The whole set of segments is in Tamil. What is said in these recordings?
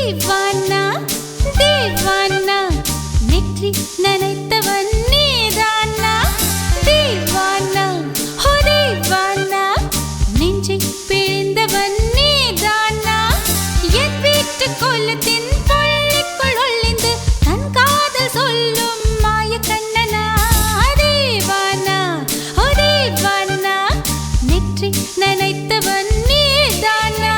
தீவானா தீவானா நெற்றி நனைத்தவன் நீதானா தீவானா ஹோ தீவானா நெஞ்சை பிழிந்தவன் நீதானா என் வீட்டு கோலத்தின் பள்ளிக்குள் ஒளிந்து தன் காதல் சொல்லும் மாய கண்ணனா தீவானா ஹோ தீவானா நெற்றி நனைத்தவன் நீதானா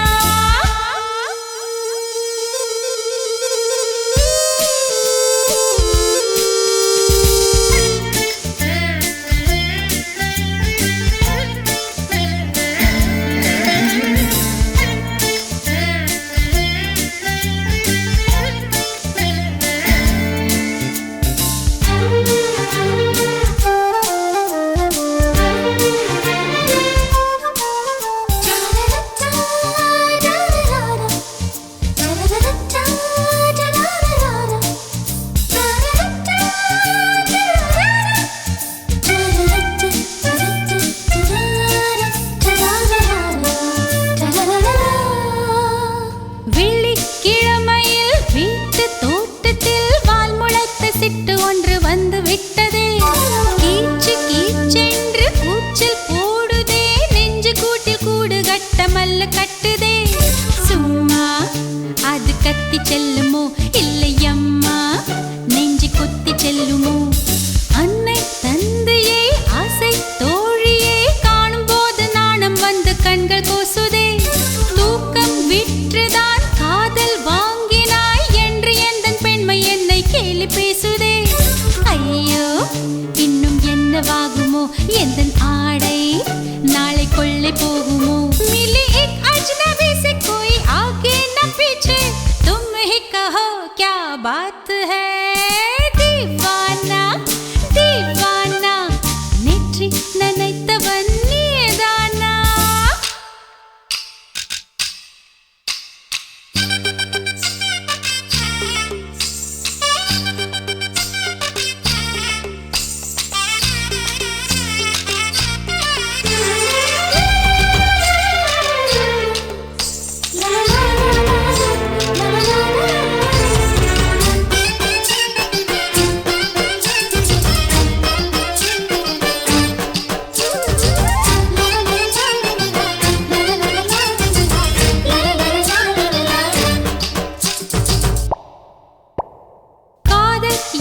கட்டுதே சும்மா அது கத்தி செல்லுமோ இல்லையம்மா நெஞ்சு கொத்தி செல்லுமோ அன்னை தந்தையே ஆசை தோழியே காணும் போது நாணம் வந்து கண்கள் கோசுதே தூக்கம் விற்றுதான் காதல் வாங்கினாய் என்று எந்தன் பெண்மை என்னை கேலி பேசுதே ஐயோ இன்னும் என்னவாகுமோ எந்தன் ஆடை நாளை கொள்ளை போகுமோ मिली एक अजनबी से कोई आगे न पीछे तुम ही कहो क्या बात है दीवाना दीवाना नेत्री ननैतवन नीदाना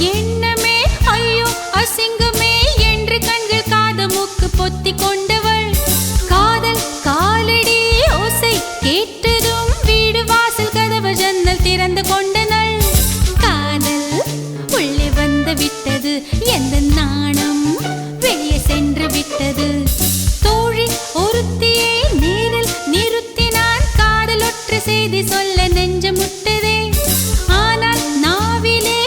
எண்ணமே ஐயோ அசிங்கமே என்று கண்கள் காதமுக்கு பொத்தி கொண்டவள் காதல் காலடி ஓசை கேட்டதும் வீடு வாசல் கதவு ஜன்னல் திறந்து கொண்டனள் காதல் உள்ளே வந்து விட்டது எந்த நாணம் வெளியே சென்று விட்டது தோழி ஒருத்தியை நேரில் நிறுத்தினான் காதல் ஒற்றை செய்தி சொல்ல நெஞ்சு முட்டதே ஆனால் நாவிலே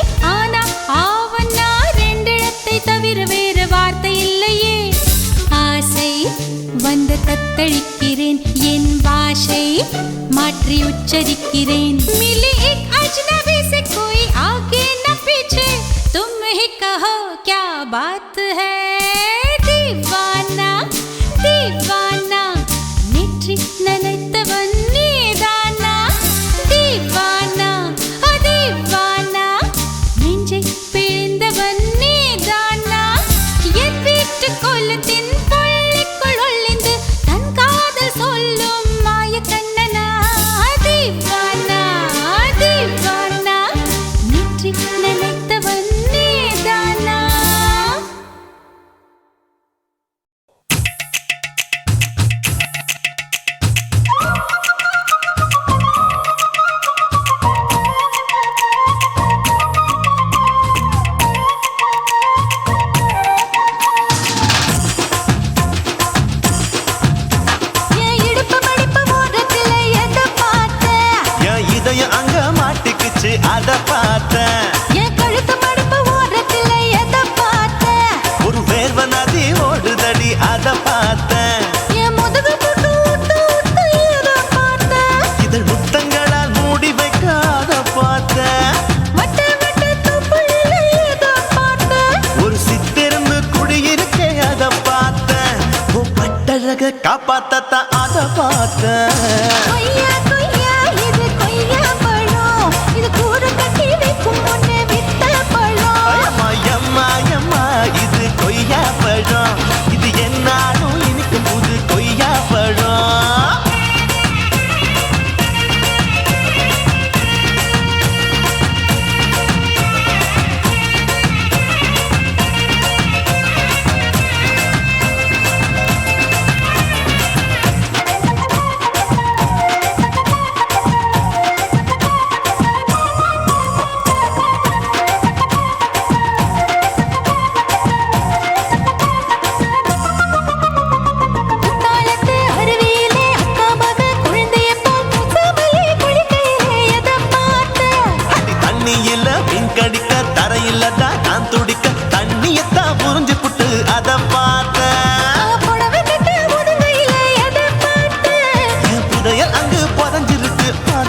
ஆவன்னா ரெண்டிடத்தை தவிர வேறு வார்த்தை இல்லையே ஆசை வந்து தத்தளிக்கிறேன் என் பாஷை மாற்றி உச்சரிக்கிறேன் मिली एक अजनबी से कोई आगे न पीछे तुम ही कहो क्या बात है दीवाना दीवाना नेत्री ननैतवन नीदाना दीवाना दीवाना நெஞ்சை பிழிந்தவன் நீதானா என் வீட்டு கோலத்தின் பள்ளிக்குள் ஒளிந்து தன் காதல் சொல்லும் மாய கண்ணனா தீவானா தீவானா நெற்றி நனைத்தவன் நீதானா அத பார்த்தேன் என் கழுத்து மடிப்பு ஓரத்துல எதை பார்த்தேன் ஒரு வேர்வ நதி ஓடுதடி அத பார்த்தேன் என் முதுகு போட்டு ஊத்து ஊத்து எதை பார்த்தேன் இதழ் முத்தங்களால் மூடி வைக்க அத பார்த்தேன் வட்ட வட்ட தொப்புளில எதை பார்த்தேன் ஒரு சித்திருந்து குடியிருக்கே அத பார்த்தேன் உன் பட்டழக காப்பாத்தத்தான் அத பார்த்தேன் கொய்யா கொய்யா இது கொய்யா பழம்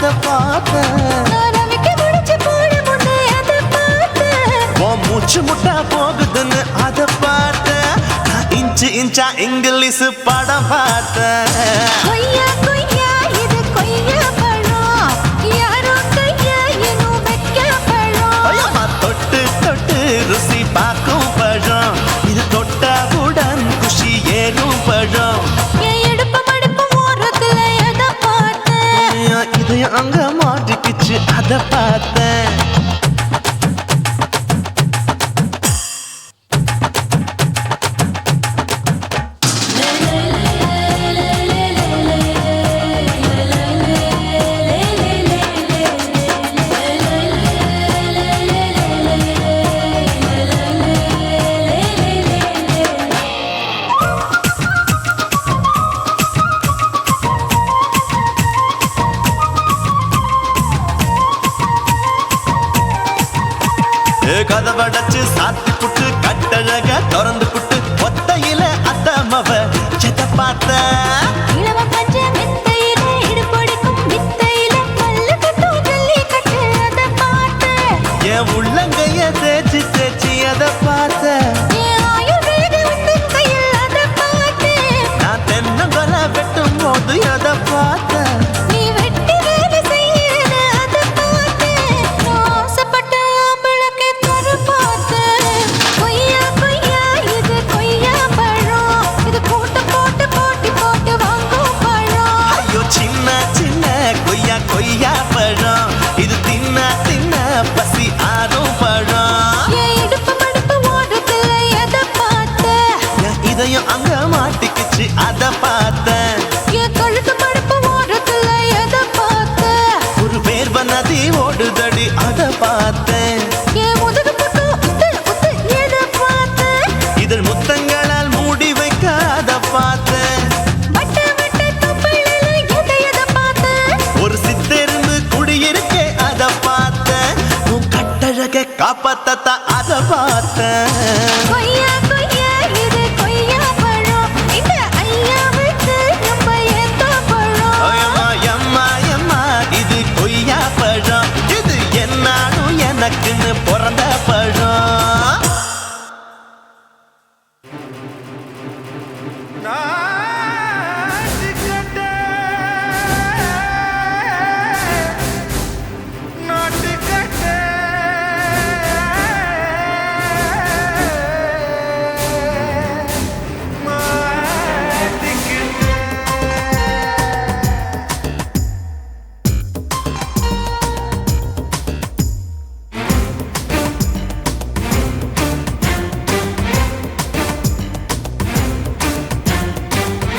அத பார்த்தேன். நான் ரவிக்கு முடிச்சு போட முன்னே அதை பார்த்தேன். உன் மூச்சு முட்டா போகுதுன்னு அத பார்த்தேன். நான் இன்ச்சு இன்ச்சா இங்கிலீஷ் படம் பார்த்தேன். கொய்யா கொய்யா இது கொய்யா பழம், யாரோ கையா இன்னும் வைக்க பழம். ஐயம்மா, தொட்டு தொட்டு ருசி பார்க்கும் பழம், இது தொட்டவுடன் குஷி ஏறும் பழம். என் இடுப்பு மடுப்பு ஓரத்துல எதை பார்த்தேன். என் இதயம் அங்க மாட்டிக்கிச்சு அத பார்த்தேன். கதவடைச்சு சாத்தி புட்டு கட்டழக திறந்து புட்டு ஒத்தையில அத்தமவ செத பார்த்த. இளவ பஞ்ச மெத்தையில இடுப்பொடிக்கும் வித்தையில பல்லு கட்டும் ஜல்லி கட்டு அதை பார்த்தேன். என் உள்ளங்கைய தேய்ச்சி தேய்ச்சி அத பார்த்த. என் ஆயுர்வேத உந்தன் கையில் அதை பார்த்தேன். நான் தென்னங்கொலை வெட்டும் போது அத பார்த்த. நீ வெட்டி வேலை செய்யறது அதை பார்த்தேன். நான் ஆசைப்பட்ட ஆம்பளுக்கு தர பார்த்தேன். கொய்யா கொய்யா இது கொய்யா பழம், இது போட்டு போட்டு போட்டி போட்டு வாங்கும் பழம். ஐயோ சின்ன சின்ன கொய்யா கொய்யா பழம், இது தின்ன தின்ன பசி ஆறும் பழம். என் இடுப்பு மடுப்பு ஓரத்துல எதை பார்த்தேன். என் இதயம் அங்க மாட்டிக்கிச்சு அத பார்த்தேன். என் கழுத்து மடுப்பு ஓரத்துல எதை பார்த்தேன். ஒரு வேர்வ நதி ஓடுதடி அத பார்த்தேன். என் முதுகு பக்கம் உத்து உத்து எதை பார்த்தேன். இதழ் முத்தங்களால் மூடி வைக்க அத பார்த்தேன். வட்ட வட்ட தொப்பையில எதை பார்த்தேன். ஒரு சித்தெரும்பு குடியிருக்கே அத பார்த்தேன். உன் கட்டழக காப்பாத்தத்தா அத பார்த்தேன். கொய்யா கொய்யா இது கொய்யா பழம், இந்த ஐயாவுக்கு ரொம்ப ஏத்த பழம். ஐயம்மா எம்மா எம்மா இது கொய்யா பழம், இது என்னாலும் எனக்குன்னு பிறந்த பழம்.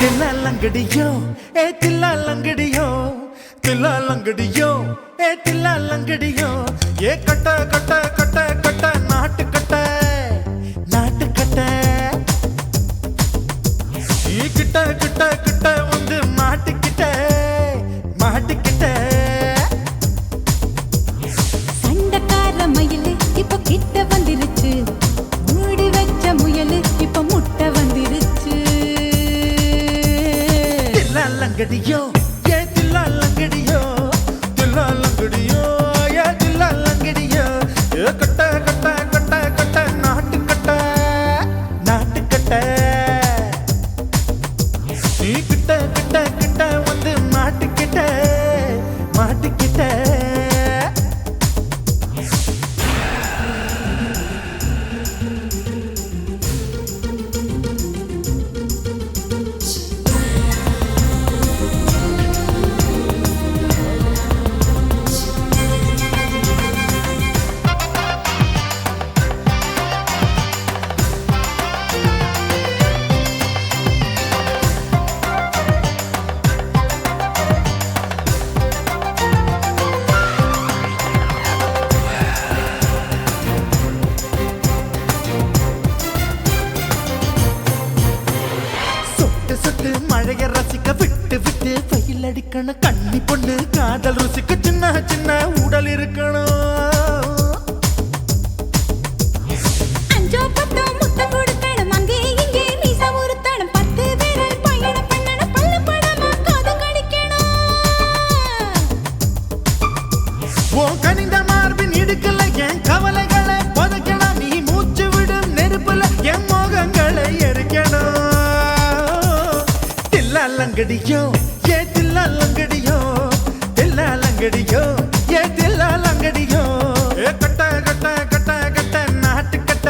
தில்லாலங்கடியோ ஏ தில்லாலங்கடியோ, தில்லாலங்கடியோ ஏ தில்லாலங்கடியோ, ஏ கட்ட கட்ட கட்ட கட்ட நாட்டு கட்ட நாட்டு கட்ட. நீ கிட்ட கிட்ட கிட்ட வந்து மாட்டிக்கிட்ட மாட்டிக்கிட்ட. சண்டைக்கார மயிலு இப்ப கிட்ட வந்துருச்சு, மூடி வச்ச முயலு இப்ப முட்டை வந்துருச்சு. தில்லாலங்கடியோ ஏ தில்லாலங்கடியோ, தில்லாலங்கடியோ ஏ தில்லாலங்கடியோ, ஏ கட்ட கட்ட கட்ட கட்ட நாட்டு கட்ட நாட்டு கட்ட. நீ கிட்ட கிட்ட கிட்ட வந்து மாட்டிக்கிட்ட மாட்டிக்கிட்ட. மழைய ரசிக்க விட்டு விட்டு வெயில் அடிக்கணும். கண்ணி பொண்ணு காதல் ருசிக்க சின்ன சின்ன உடல் இருக்கணும். அஞ்சோ பத்தோ முத்தம் கொடுக்கணும், அங்கே இங்கே மீச உருத்தணும், 10 விரல் பயணம் பண்ணணும், பல்ல படமா காது கடிக்கணும். உன் கனிந்த மார்பின் இடுக்கல என் கவலைகளை புதைக்கணும். நீ மூச்சு விடும் நெருப்புல என் மோகங்களை எரிக்கணும். தில்லாலங்கடியோ ஏ தில்லாலங்கடியோ, தில்லாலங்கடியோ ஏ தில்லாலங்கடியோ. கட்ட கட்ட கட்ட கட்ட நாட்டுக்கட்ட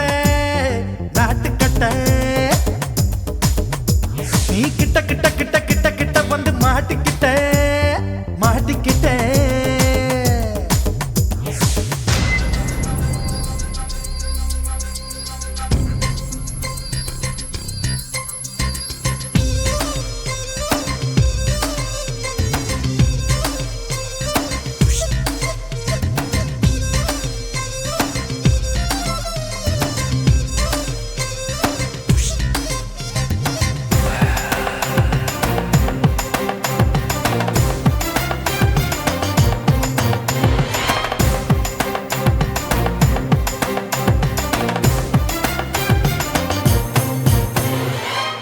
நாட்டுக்கட்ட. நீ கிட்ட கிட்ட கிட்ட கிட்ட கிட்ட வந்து மாட்டிக்கிட்ட மாட்டிக்கிட்ட.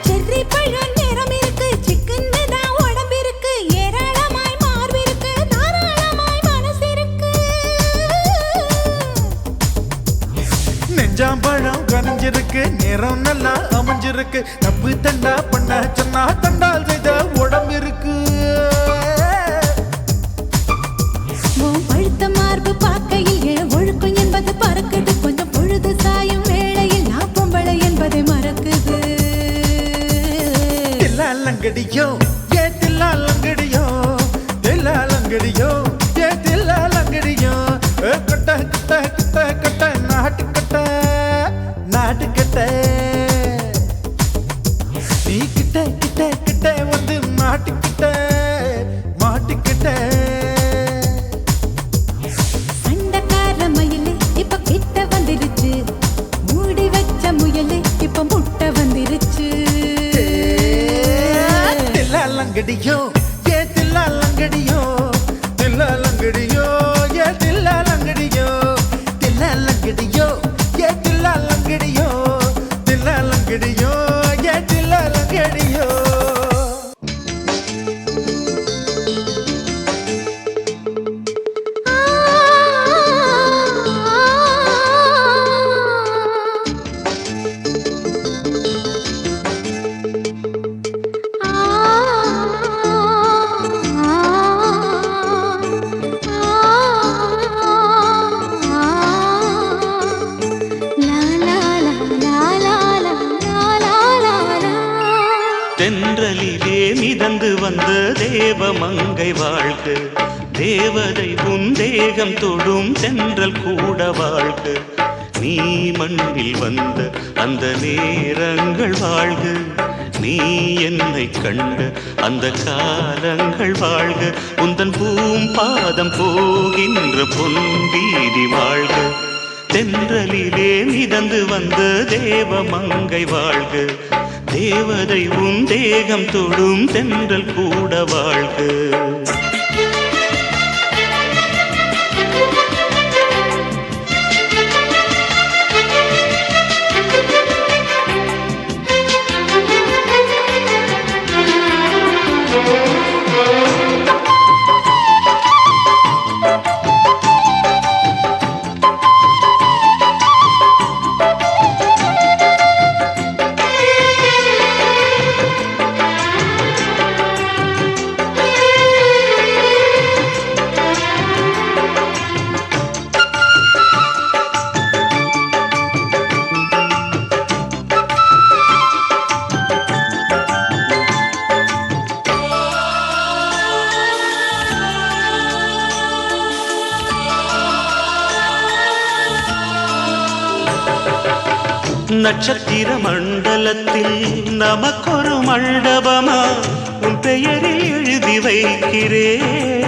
செர்ரி பழம் நிறம் இருக்கு, சிக்கன்னு தான் உடம்பிருக்கு, ஏராளமாய் மார்பிருக்கு, தாராளமாய் மனசிருக்கு. நெஞ்சாம்பழம் கனிஞ்சிருக்கு, நிறம் நல்லா அமைஞ்சிருக்கு. தப்பு தண்டா பண்ண சொன்னா தண்டால் செய்த உடம்பு இருக்கு. உன் பழுத்த மார்பு பார்க்கையில் என் ஒழுக்கம் என்பது பறக்குது. கொஞ்சம் பொழுது சாயும் வேளையில் நான் பொம்பளை என்பதை மறக்குது. தில்லாலங்கடியோ ஏ தில்லாலங்கடியோ, தில்லாலங்கடியோ ஏ தில்லாலங்கடியோ. கட்ட கட்ட கட்ட கட்ட நாட்டுக்கட்ட நாட்டுக்கட்ட. நீ கிட்ட கிட்ட கிட்ட வந்து மாட்டிக்கிட்ட மாட்டிக்கிட்ட. சண்டைக்கார மயிலு இப்ப கிட்ட வந்துருச்சு, மூடி வச்ச முயலு இப்ப முட்டை வந்துருச்சு. தில்லாலங்கடியோ ஏ தில்லாலங்கடியோ, தில்லாலங்கடியோ ஏ தில்லாலங்கடியோ, தில்லாலங்கடியோ ஏ தில்லாலங்கடியோ, தில்லாலங்கடியோ ஏ தில்லாலங்கடியோ. தென்றலிலே மிதந்து வந்த தேவமங்கை வாழ்க, தேவதை உன் தேகம் தொடும் தென்றல் கூட வாழ்க. நீ மண்ணில் வந்த அந்த நேரங்கள் வாழ்க, நீ என்னை கண்ட அந்த காலங்கள் வாழ்க. உந்தன் பூம்பாதம் போகின்ற பொன்வீதி வாழ்க. தென்றலிலே மிதந்து வந்த தேவமங்கை வாழ்க, தேவதை உன் தேகம் தொடும் தென்றல் கூட வாழ்க. நட்சத்திர மண்டலத்தில் நமக்கொரு மண்டபமா உன் பெயரில் எழுதி வைக்கிறேன்,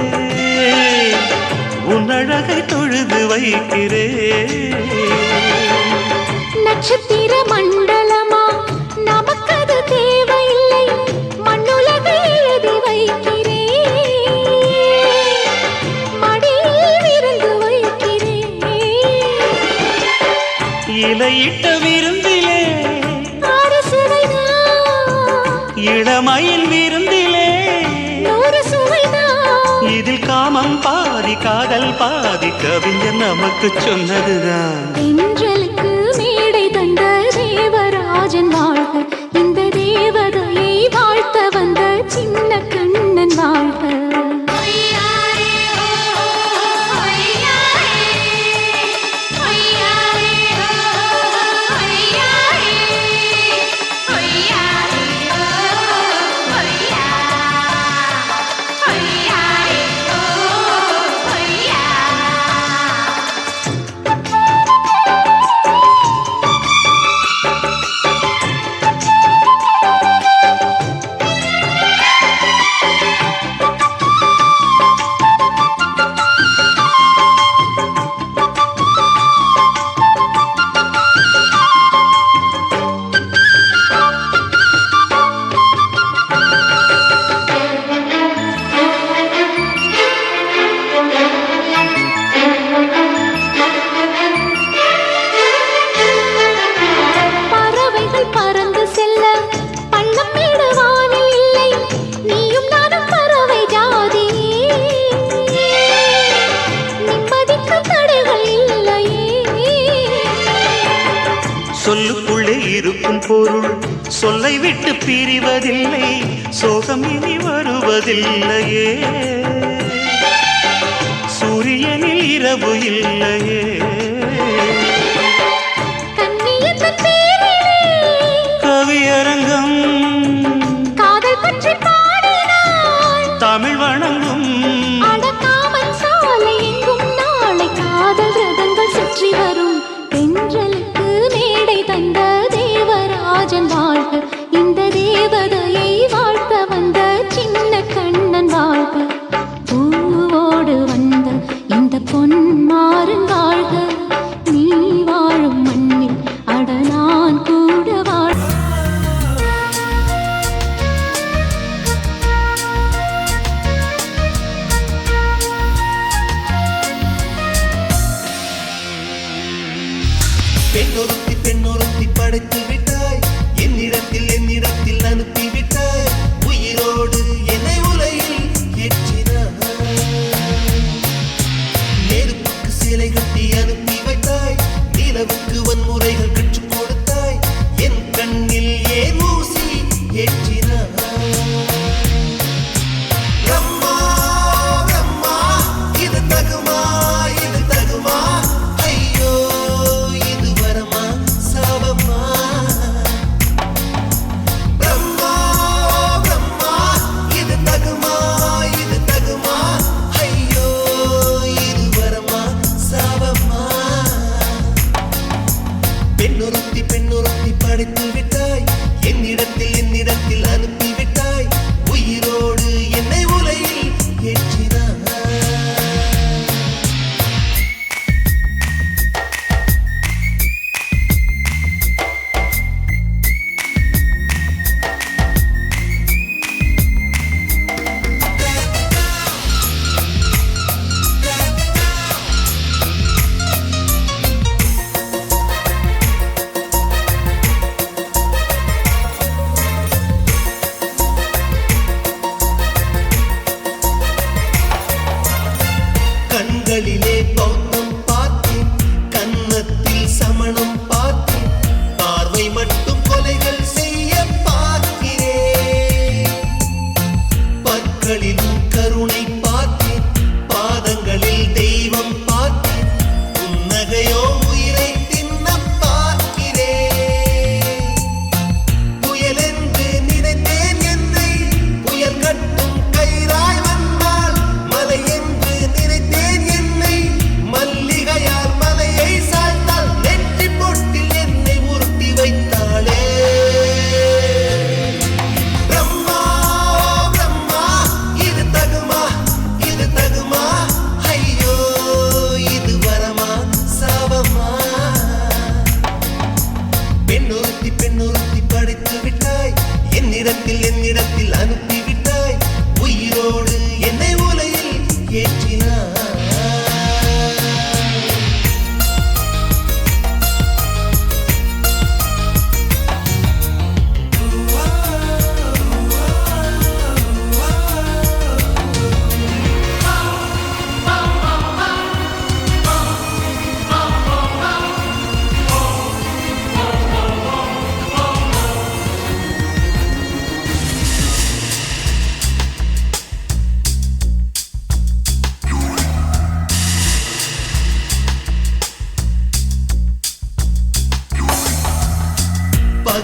உன் அழகை தொழுது வைக்கிறேன். நட்சத்திர மண்டலமா நமக்கது தேவையில்லை, மண்ணுலகை எழுதி வைக்கிறேன், மடியில் விருந்து வைக்கிறேன். இலையிட்ட விருந்திலே ஆறு சுவைதான், இளமயில் விருந்திலே நூறு சுவைதான். இதில் காமம் காமம் பாதி காதல் பாதி கவிஞர் நமக்கு சொன்னதுதான். தென்றலுக்கு மேடை தந்த தேவராஜன் வாழ்க, இந்த தேவதையை வாழ்த்த வந்த சின்ன கண்ணன் வாழ்க. பறந்து செல்ல பள்ளம் மேடு வானில் இல்லை, நீயும் நானும் பறவை ஜாதி, நிம்மதிக்கு தடைகள் இல்லையே. சொல்லுக்குள்ளே இருக்கும் பொருள் சொல்லை விட்டு பிரிவதில்லை, சோகம் இனி வருவதில்லையே. சூரியனில் இரவு இல்லையே. கவியரங்கம் காதல் பற்றி பாடினாள், தமிழ் வணங்கும் அடக்காமல் சாலை எங்கும் நாளை காதல் ரதங்கள் சுற்றி வரும். தென்றலுக்கு மேடை தந்த தேவராஜன் வாழ்க, இந்த தேவதையை வாழ்த்த வந்த சின்ன கண்ணன் வாழ்க. பூவோடு வந்த இந்த பொன்மாறன் வாழ்க.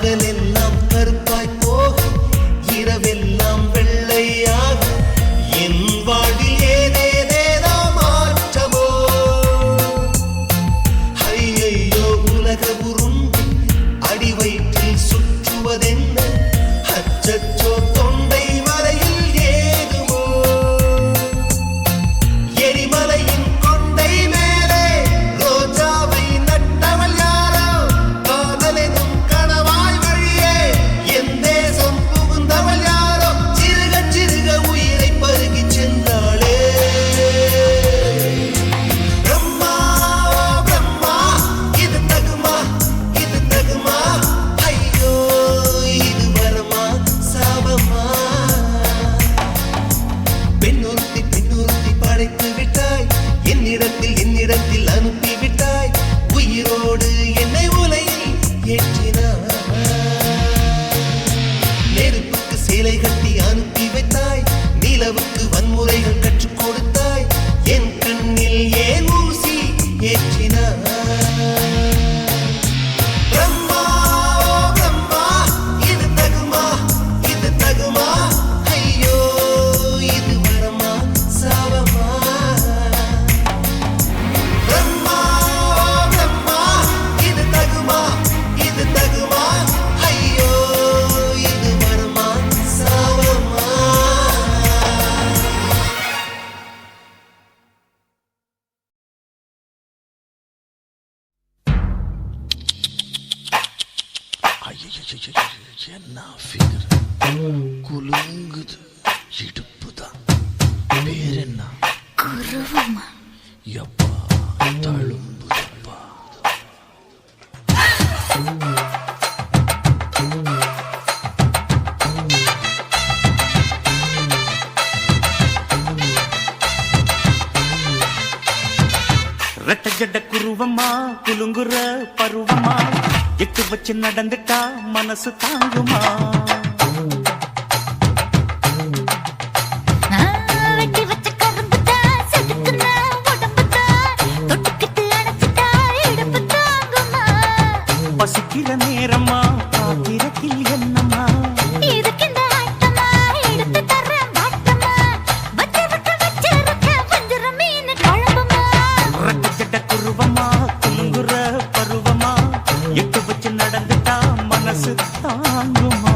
பகலெல்லாம் கருப்பாய் போக இரவெல்லாம் வெள்ளையாக என் வாழ்வில் ஏதேதேதோ மாற்றமோ ஐயையோ உலக உருண்டு அடி வயிற்றில் சுற்றுவதென்ன அச்சச்சோ தொண்டை வரையில் ஏதுமோ எரிமலையின் கொண்டை மேலே ரோஜாவை நட்டவள் யாரோ காதலெனும் கணவாய் வழியே என் தேசம் புகுந்தவள் யாரோ சிறுக சிறுக உயிரை பருகி சென்றாளே பிரம்மா பிரம்மா இது தகுமா ஐயோ இது வரமா சாபமா பெண்ணொருத்தி படைத்து விட்டாய் என்னிடத்தில் அனுப்பி விட்டாய் உயிரோடு என்னை உலையில் ஏற்றினாய் நெருப்புக்கு சேலை கட்டி அனுப்பி வைத்தாய் நிலவுக்கு வன்முறைகள் கற்றுக் கொடுத்தாய் என் கண்ணில் ஏன் ஊசி ஏற்றினாய் பிரம்மா பிரம்மா இது தகுமா ஐயோ இது வரமா சாபமா பிரம்மா பிரம்மா இது தகுமா ஐயோ இது வரமா சாபமா என்ன ஃபிகர் குலுங்குது இடுப்பு தான் பேர் என்ன குருவமா எப்பா தழும்புதப்பா ரெட்ட ஜட குருவமா குலுங்குற பருவமா எட்டு வச்சு நடந்துட்டா மனசு தாங்குமா வெட்டி வச்ச கரும்புதான் செதுக்குன உடம்புதான் தொட்டுக்கிட்டு அணைச்சிட்டா இடுப்பு தாங்குமா பசிக்கிற நேரமா பாத்திரத்தில் என்னம்மா இதுக்கு இந்த ஆட்டமா எடுத்து தர்றேன் வாட்டமா வச்சிருக்க வஞ்சிர மீன் குழம்புமா ரெட்ட ஜட குருவமா குலுங்குற பருவமா எட்டு வச்சு நடந்துட்டா மனசு தாங்குமா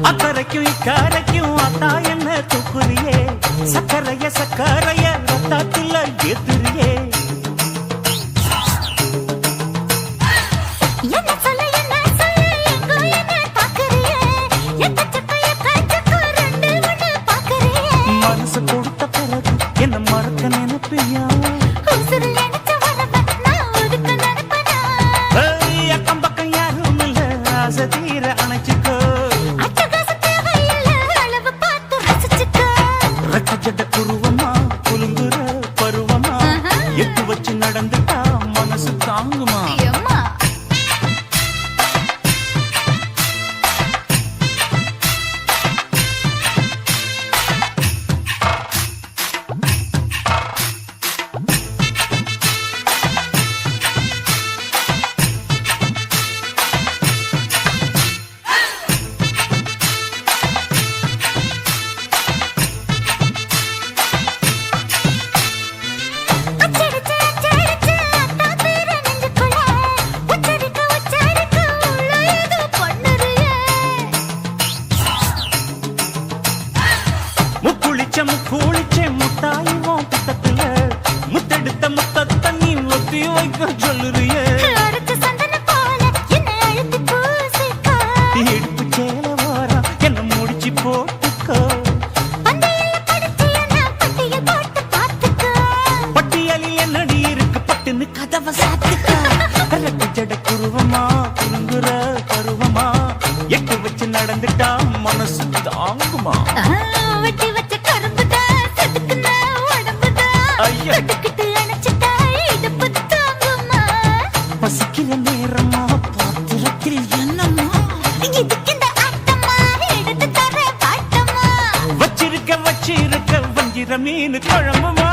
அக்கரைக்கும் இக்கரைக்கும் அத்தா என்ன தூக்குறியே சக்கரைய ரத்தாத்துல ஏத்துறியே என்ன சொல்ல எங்கோ என்ன பாக்குறியே எக்கச்சக்க ரெண்டு ஒண்ணு பாக்குறியே மனசு கொடுத்த பிறகு என்ன மறக்க நினைப்பியா உசுறு நினைச்ச உடம்ப நான் ஒதுக்க நினைப்பனா அக்கம் பக்கம் யாரும் இல்ல ஆசை தீர அணைச்சுக்கோ அட்டகாசம் தேவையில்ல அளவு பார்த்து ரசிச்சுக்கோ ரெட்ட ஜட குருவமா குலுங்குற பருவமா எட்டு வச்சு நடந்துட்டா மனசு தாங்குமா அம்மா அச்சடிச்சு அத்தா பேர நெஞ்சுக்குள்ள உச்சரிக்க உள்ள ஏதோ பண்ணுறியே முக்குளிச்ச முத்தாயுவோம் பக்கத்துல முத்தெடுத்த முத்தத்தை நீ ஒத்தி வைக்க சொல்லுறியே அரைச்ச சந்தன போல என்னை அழுத்தி பூசிக்கோ இடுப்பு சேல வாரா என்ன முடிச்சு போட்டுக்கோ பந்தையில படிச்சியனா பட்டியல் போட்டு பார்த்துக்கோ பட்டியலில் என்னடி இருக்கு பட்டுன்னு கதவை சாத்துக்கோ ரெட்ட ஜட குருவமா குலுங்குற பருவமா எட்டு வச்சு நடந்துட்டா மனசு தாங்குமா வெட்டி வச்ச கரும்புதான் செதுக்குன உடம்புதான் ஐயா கிட்டு அணைச்சிட்டா இடுப்பு தாங்குமா பசிக்கிற நேரமா பாத்திரத்தில் என்னம்மா இதுக்கு இந்த ஆட்டமா எடுத்து தர பாட்டமா வச்சிருக்க வஞ்சிர மீன் குழம்புமா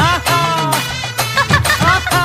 ஆஹா ஆஹா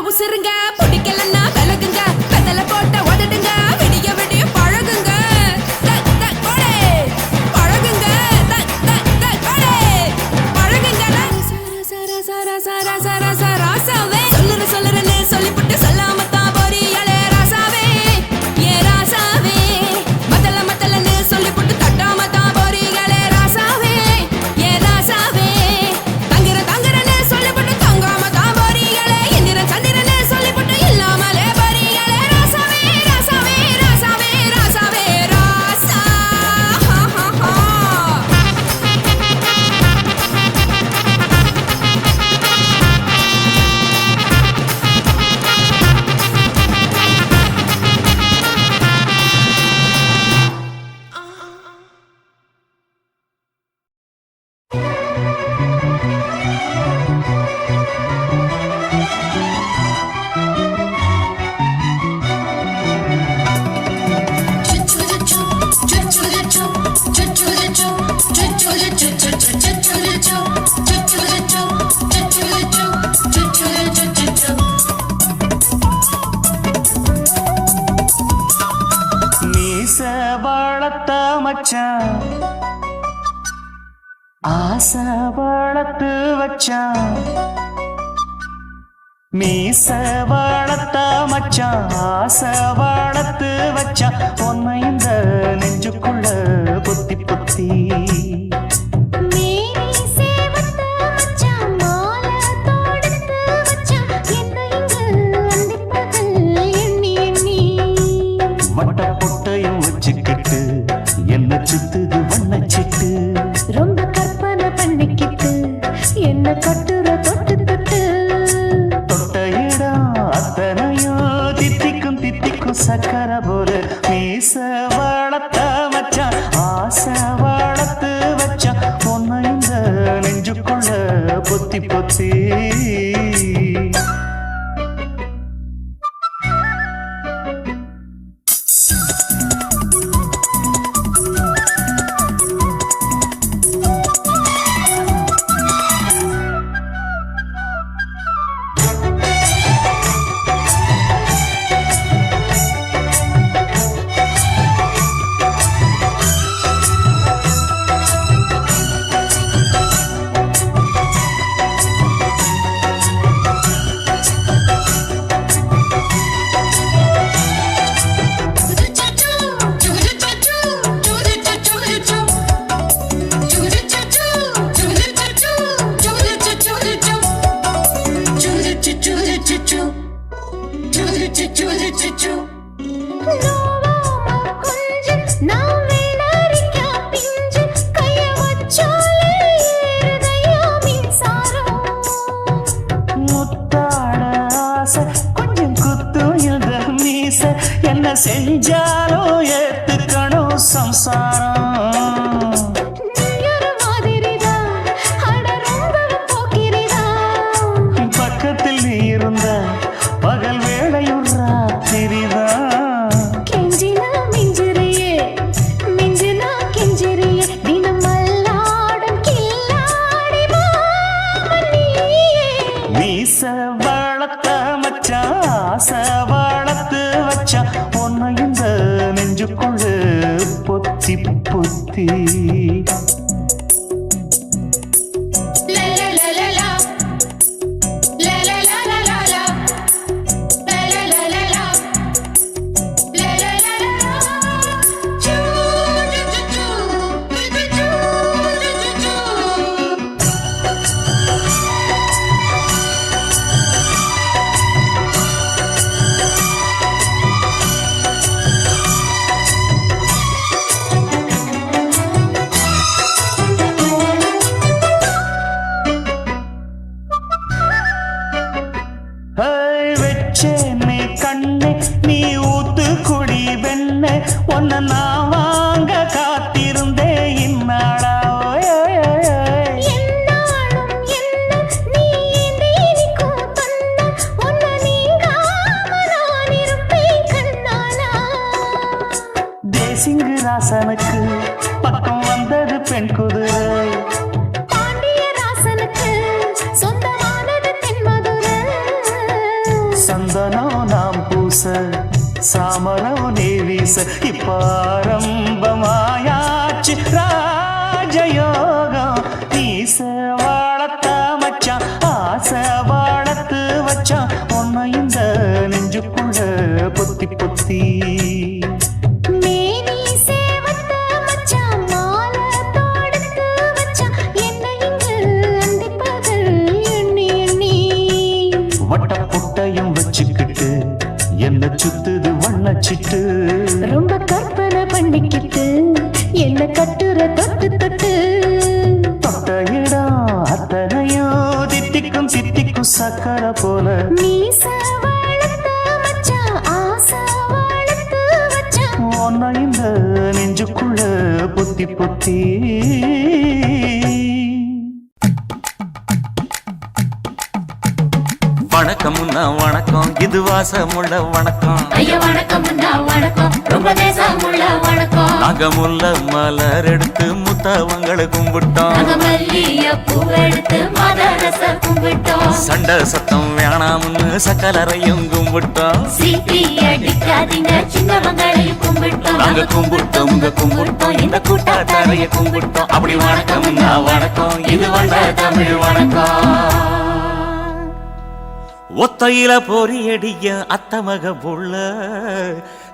உசுருங்க பிடிக்கலன்னா விலகுங்க கதல போட்ட உதடுங்க விடிய விடிய பழ மச்சான் ஆசை வளர்த்து வச்சான் மீச வளர்த்த மச்சான் ஆசை வளர்த்து வச்சான் உன்னை இந்த நெஞ்சுக்குள்ள புத்தி புத்தி மேனி சேவத்த மச்சான் மாலை தொடுத்து வச்சான் என்ன இங்கு அந்திப்பகல் எண்ணி எண்ணி வட்ட பொட்டையும் வச்சுக்கிட்டு என்ன சுத்துது வண்ணச்சிட்டு ரொம்ப கற்பனை பண்ணிக்கிட்டு என்ன கட்டுற தொட்டு தொட்டு தொட்ட இடம் அத்தனையும் தித்திக்கும் தித்திக்கும் சக்கர போல மீச வளர்த்த மச்சான் ஆசை வளர்த்து வச்சான் உன்னை இந்த நெஞ்சுக்குள்ள பொத்தி பொத்தி என்ன செஞ்சாலும் ஏத்துக்கணும் சம்சாரம் பக்கத்தில் நீ இருந்த பகல் வேளையும் ராத்திரிதான் கெஞ்சினா மிஞ்சிறியே மிஞ்சினா கெஞ்சிறியே தினம் மல்லாடும் கில்லாடி மாமணியே மீச வளர்த்த மச்சான் ஆசை வளர்த்து வச்சான் உன்னை இந்த நெஞ்சுக்குள்ள பொத்தி பொத்தி வெச்சேனே கண்ணே நீ ஊத்து குடி வெண்ணே உன்னை நான் வாங்க காத்திருந்தே இந்நாடா என்னாலும் என்ன நீ நீக்கும் தன்ன உன்னை நீங்காம நான் இருப்பேன் கண்ணாலா தேசிங்கு ராசனுக்கு பக்கம் வந்தது பெண் குதிரை பாண்டிய ராசனுக்கு சொந்தமானது தென்மதுரை சந்தனம் நாம் பூச சாமரம் நீ வீச இப்பாரம்பமாயாச்சு ராஜயோகம் நீச வாழத்த மச்சான் ஆசை வாழத்து வச்சான் உன்னை இந்த நெஞ்சுக்குள்ள பொத்தி பொத்தி மேனி சேவத்த மச்சான் மாலை தொடுத்து வச்சான் என்ன இங்கு அந்திப்பகல் எண்ணி எண்ணி வட்ட பொட்டையும் வச்சுக்கிட்டு என்ன சுத்துது வண்ணச்சிட்டு ரொம்ப கற்பனை பண்ணிக்கிட்டு என்ன கட்டுற தொட்டு தொட்டு தொட்ட இடம் அத்தனையும் தித்திக்கும் தித்திக்கும் சக்கர போல மீச வளர்த்த மச்சான் ஆசை வளர்த்து வச்சான் உன்னை இந்த நெஞ்சுக்குள்ள பொத்தி பொத்தி வணக்கம்னா வணக்கம் இது வாசமுள்ள வணக்கம் ஐயா வணக்கம்னா வணக்கம் ரொம்ப தேசமுள்ள வணக்கம் நாங்க முல்ல மலர் எடுத்து முத்தவங்களை கும்பிட்டோம் நாங்க மல்லிய பூவெடுத்து மதரச கும்பிட்டோம் சண்டை சத்தம் வேணாம்னு சக்கலரையும் கும்பிட்டோம் சீட்டி அடிக்காதீங்க சின்னவங்களையும் கும்பிட்டோம் நாங்க கும்பிட்டோம் உங்க கும்பிட்டோம் இந்த கூட்டாத்தாரைய கும்பிட்டோம் அப்படி வணக்கம்னா வணக்கம் இது வந்த தமிழ் வணக்கம் ஒத்தையில பொறியடிய அத்தமக புள்ள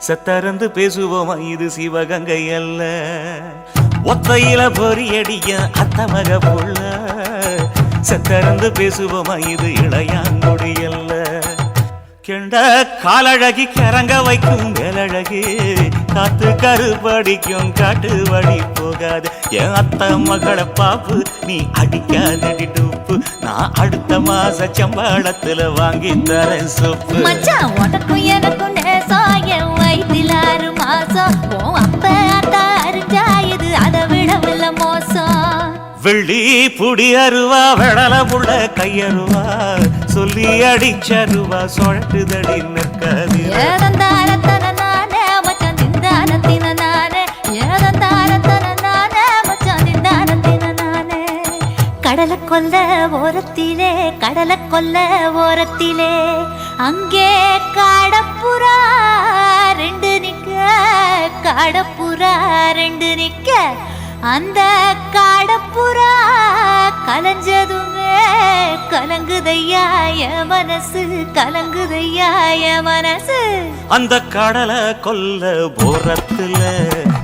செத்தறந்து பேசுவோமா இது சிவகங்கை அல்ல ஒத்தையில பொறியடிய அத்தமக புள்ள செத்தறந்து பேசுவோமா இது இளையாங்குடி அல்ல கெண்ட காலழகி கரங்க வைக்கும் மேலழகு காத்து கருபடிக்கும் காட்டு வழி போகாது என் அத்த மகளை பாப்பு நீ அடிக்காதடி டூப்பு நான் அடுத்த மாச சம்பளத்துல வாங்கி தரேன் சொப்பு மச்சான் உனக்கும் எனக்கும் நேசம் என் வயிற்றில் 6 மாசம் உன் அப்ப அத்தா அறிஞ்சா இது அதை விடவில்லை மோசம் வெள்ளி புடி அருவா வெடல புள்ள கையருவா சொல்லி அடிச்சருவா சொழட்டுதடி நிற்காது ஏதந்தாரத்தன நானே மச்சான் திண்டாரத்தின நானே ஏதந்தாரத்தன நானே மச்சான் திண்டாரத்தின நானே கடலை கொல்ல ஓரத்திலே அங்கே காடப்புறா 2 நிக்க காடப்புறா 2 நிக்க அந்த காடப்புறா கலஞ்சதுமே கலங்குதையா என் மனசு கலங்குதையா என் மனசு அந்த கடலை கொல்ல போரத்துல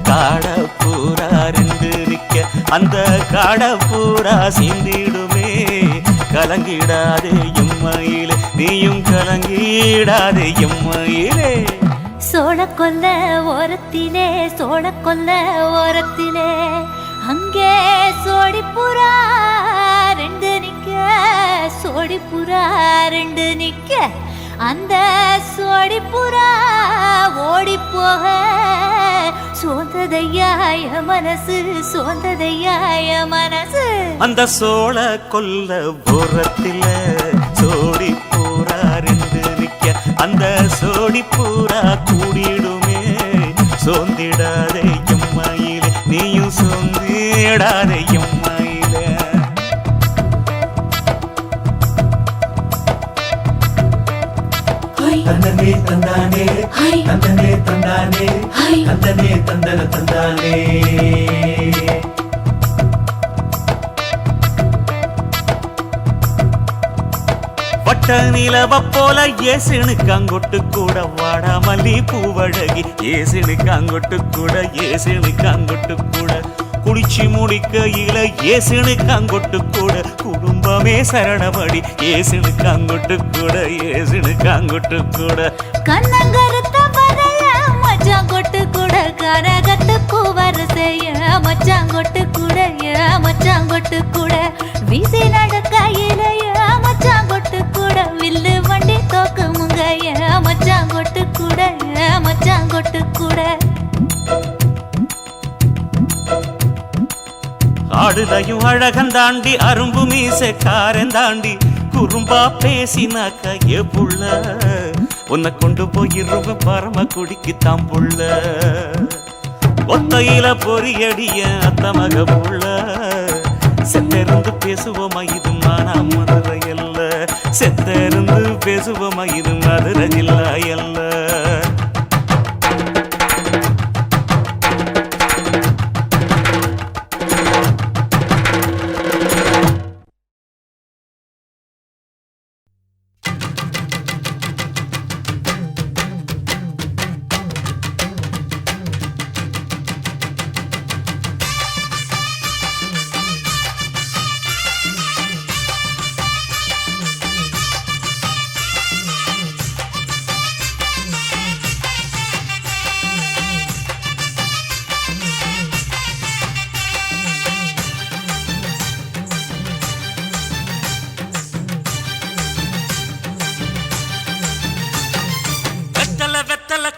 காடப்பூரா 2 நிக்க அந்த காடப்பூரா சிந்திடுமே கலங்கிடாதே எம்மையிலே நீயும் கலங்கிடாதே எம்மையிலே சோழக்கொல்ல ஓரத்திலே அங்கே சோடிப்புறா 2 நிக்க சோடிப்புறா 2 நிக்க அந்த சோடிப்புறா ஓடி போக சோந்ததையா என் மனசு சோந்ததையா என் மனசு அந்த சோழ கொல்ல போரத்தில சோடி பூரா 2 நிக்க அந்த சோடி பூரா கூடிடுமே சோந்திடாதே எம்மையிலே நீயும் சோந்திடாதே எம்மையிலே தந்தனே தந்தானே தந்தனே தந்தானே தந்தனே தந்தன தந்தானே வட்ட நிலவ போல ஏசினுக்கு அங்கொட்டு கூட வாடாமல்லி பூவழகி ஏசினுக்கு அங்கொட்டு கூட குளிச்சு முடிக்கையில ஏசினுக்கு அங்கொட்டு கூட குடும்பமே சரணமடி ஏசினுக்கு அங்கொட்டு கூட கண்ணங்கருத்த வரைய மச்சாங்கொட்டு கூட கரகத்து பூவரசைய மச்சாங்கொட்டு கூட வீசி நடக்கையிலைய மச்சாங்கொட்டு கூட வில்லு வண்டி தோக்குமுங்க மச்சாங்கொட்டு கூட ஆடுதையும் அழகந்தாண்டி அரும்பு மீசக்காரன் தாண்டி குறும்பா பேசினாக்க ஏ புள்ள உன்னை கொண்டு போயிருவ பரம குடிக்கு தாம்புள்ள ஒத்தையில பொறியடிய அத்தமக புள்ள செத்திருந்து பேசுவோமா இது மானா மதுரை அல்ல செத்திருந்து பேசுவோமா இது மதுரை ஜில்லா அல்ல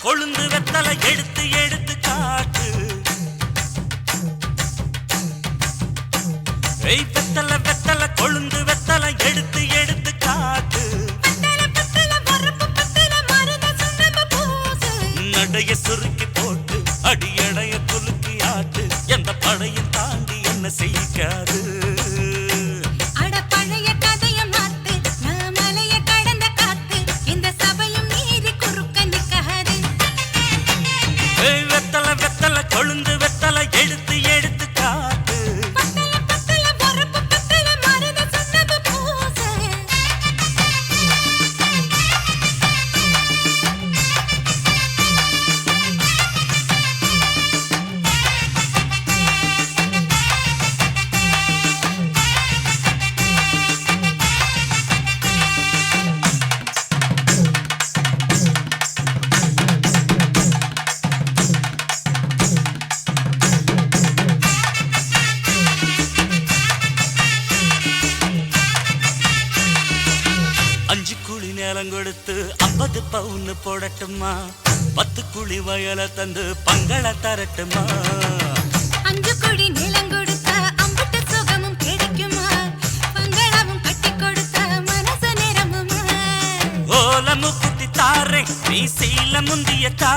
கொழுந்து வெத்தலை எடுத்து எடுத்து காட்டு வெத்தலை வெத்தலை கொழுந்து வெத்தலை எடுத்து எடுத்து காட்டு அடியடைய குலுக்கி ஆட்டு எந்த படையும் தாண்டி என்ன செய்யாது அட பழைய கதைய மாத்து நான் மலைய கடந்த காத்து இந்த சபையும் மீறி குறுக்க நிக்காது வெத்தலை வெத்தலை கொழுந்து வெத்தலை எடுத்து எடுத்து காட்டு பத்தல பத்தல பொறுப்பு பத்தல மருத சொன்னது பூச அஞ்சு குழி நேரம் கொடுத்து 50 பவுன் போடட்டுமா 10 குழி வயல தந்து பங்கள தரட்டுமா அஞ்சு கோடி நிலம் கொடுத்தா அம்புட்டு சுகமும் கிடைக்குமா பங்களாவும் கட்டி கொடுத்தா மனசு நிரம்புமா ஓலமு குத்தி தாரே நீ சீல முந்தியத்தா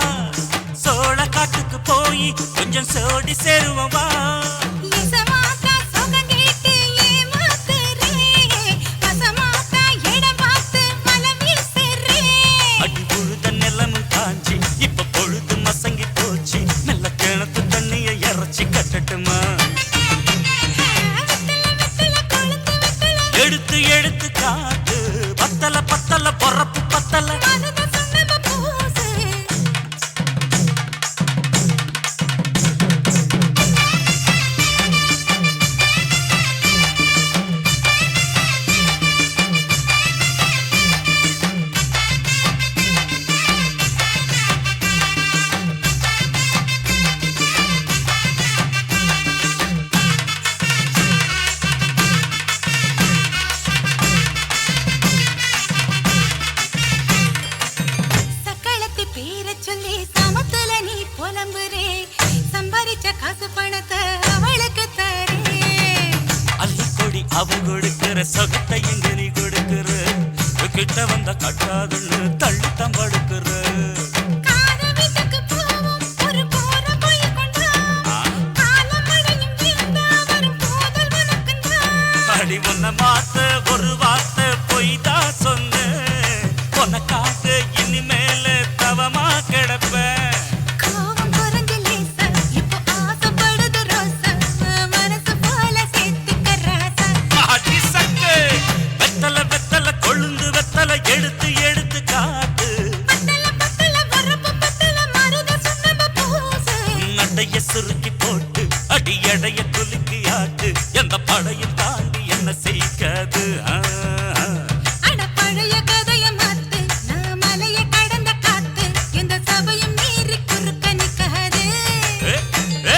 சோழ காட்டுக்கு போய் கொஞ்சம் சோடி சேருவோம் வா எசமாத்தா சுகம் கேட்டு ஏமாத்துறே வசமாத்தா இடம் பார்த்து மலம் வீசுறே அடி புழுத நிலமும் காஞ்சி இப்ப பொழுது மசங்கி போச்சு மெல்ல கிணத்து தண்ணிய இறச்சி கட்டட்டுமா வெத்தல வெத்தல கொழுந்து வெத்தல எடுத்து எடுத்து காட்டு பத்தல பத்தல பொறப்பு பத்தல மருத சொன்னது பூச சக்களத்தி பேரை சொல்லி சமத்துல நீ புலம்புறே சம்பாரிச்ச காசு பணத்தை அவளுக்கு தரே அள்ளிக்கொடி அவ கொடுக்கிற சொகத்தை எங்க நீ கொடுக்கிற கிட்ட வந்த கட்டாதுன்னு தள்ளித்தான் படுக்கிற காத வீட்டுக்கு போவோம் ஒரு போற போய் கொண்டா காலம் மழையும் வீழ்ந்தா வரும் போதல் உனக்குண்டா அடி உன்னை மாத்த ஒரு வார்த்தை பொய் தான் சொன்னேன் உனக்காக இனிமேல தவமா கிடப்பேன் கோவம் குறைஞ்சு லேசா இப்போ ஆசைப்படுது ரோசா மனசு போல சேர்த்துக்க ராசா அடி சக்கு வெத்தல வெத்தல கொழுந்து வெத்தல எடுத்து எடுத்து காட்டு பத்தல பத்தல வரப்பு பத்தல மருத சொன்னது பூச நடைய சுருக்கி போட்டு அடி எடைய குலுக்கி ஆட்டு எந்த படையும் தாண்டி என்ன செய்யாது அட பழைய கதைய மாத்து நான் மலைய கடந்த காத்து இந்த சபையும் மீறி குறுக்க நிக்காது ஏ, ஏ.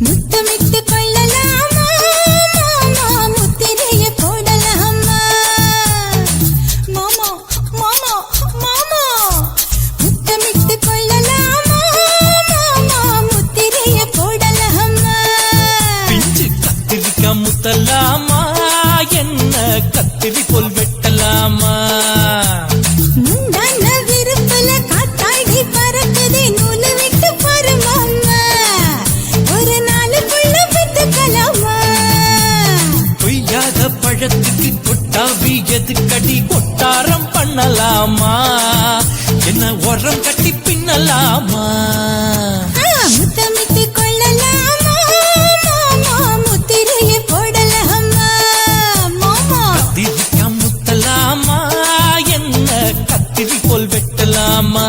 முத்தமிட்டு கொள்ளலாமா மாமா முத்திரைய போடலாமா மாமா மாமா மாமா முத்தமிட்டு கொள்ளலாமா மாமா முத்திரைய போடலாமா பிஞ்சு கத்திரிக்காய் முத்தலாமா என்ன கத்திரி போல் வெட்டலாமா முந்தான விருப்பல காத்தாடி பறக்குதே நூலு விட்டு பாரு மாமா ஒரு நாளுக்குள்ள பெத்துக்கலாமா கொய்யாத பழத்துக்கு கொட்டாவி எதுக்கடி கொட்டாரம் பண்ணலாமா என்ன உரம் கட்டி பின்னலாமா முத்தமிட்டு கொள்ளலாமா மாமா முத்திரைய போடலாமா மாமா கத்திரிக்காய் முத்தலாமா என்ன கத்திரி போல் வெட்டலாமா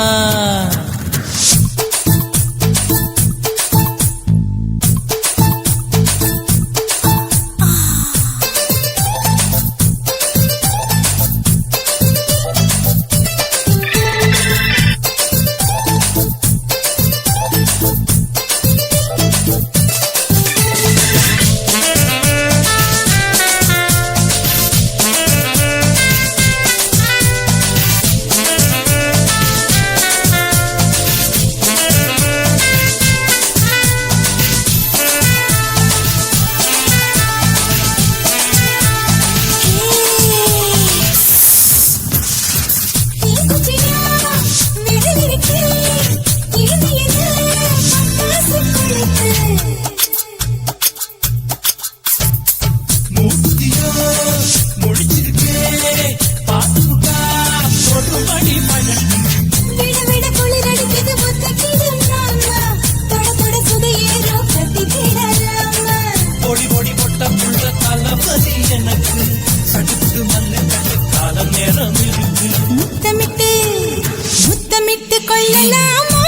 கொள்ளலாமா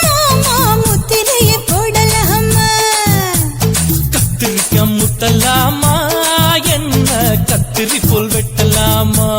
மாமா முத்திரையை போடலாமா கத்திரிக்காய் முத்தலாமா என்ன கத்திரி போல் வெட்டலாமா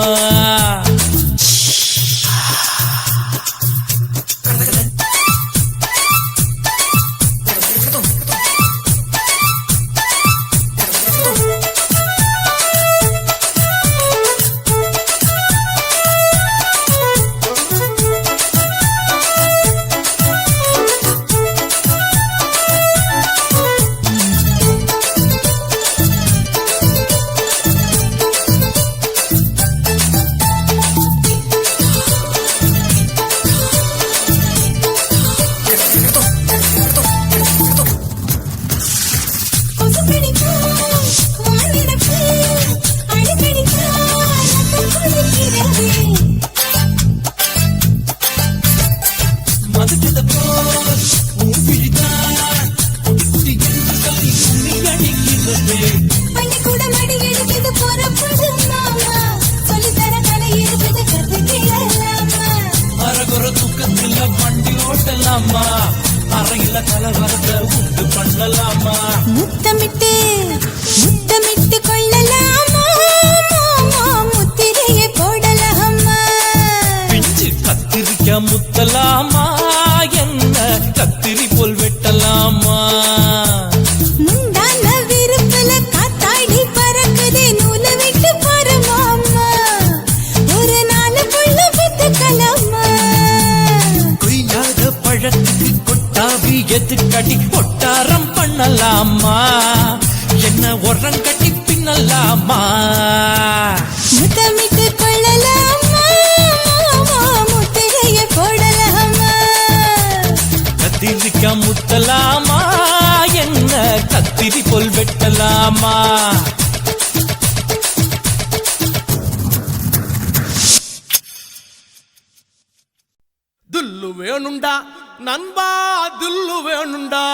கொசு கடிச்சா வானிடப்பு அடிக்கடிச்சா ரத்தம் கொதிக்கிறது மதுக்கத போல் மூவிழிதான் குட்டி சொல்லி கும்மி அடிக்கிறது பள்ளிக்கூடம் அடி எடுக்குது போறப்பது மாமா சொல்லித்தர கலை இருக்குது கத்துக்கலாமா அரகுற தூக்கத்துல வண்டி ஓட்டலாமா அறையில கலவரத்தை உண்டு பண்ணலாமா முத்தமிட்டு முத்தமிட்டு கொள்ளலாமா மாமா முத்திரையை போடலாமா பிஞ்சு கத்திரிக்காய் முத்தலாமா என்ன கத்திரி போல் வெட்டலாமா முந்தான விருப்பல காத்தாடி பறக்குதே நூலை விட்டு பாரு மாமா ஒரு நாளுக்குள்ள வித்துக்கலாமா கொய்யாத பழத்துக்கு கொட்டாவி எதுக்கடி கொட்டாரம் பண்ணலாமா என்ன உரம் கட்டி பின்னலாமா முத்தமிட்டு கொள்ளலாமா மாமா முத்திரையை போடலாமா கத்திரிக்காய் முத்தலாமா என்ன கத்திரி போல் வெட்டலாமா துல்லு வேணுண்டா நண்பா துல்லு வேணுண்டா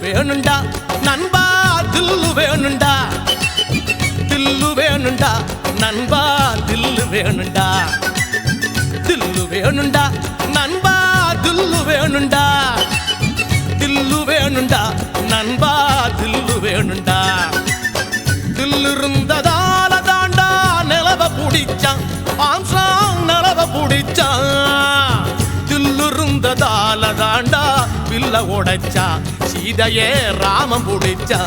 வேணுண்டா நண்பா தில்லு வேணுண்டா தில்லு வேணுண்டா நண்பா தில்லு வேணுண்டா தில்லு வேணுண்டா நண்பா தில்லு வேணுண்டா தில்லு வேணுண்டா நண்பா தில்லு வேணுண்டா தில்லு இருந்ததால தாண்டா நிலவ புடிச்சான் ஆம்சாங் நிலவ புடிச்சான் தில்லு இருந்ததால தாண்டா பில்ல உடைச்சா சீதையே ராமம் புடிச்சா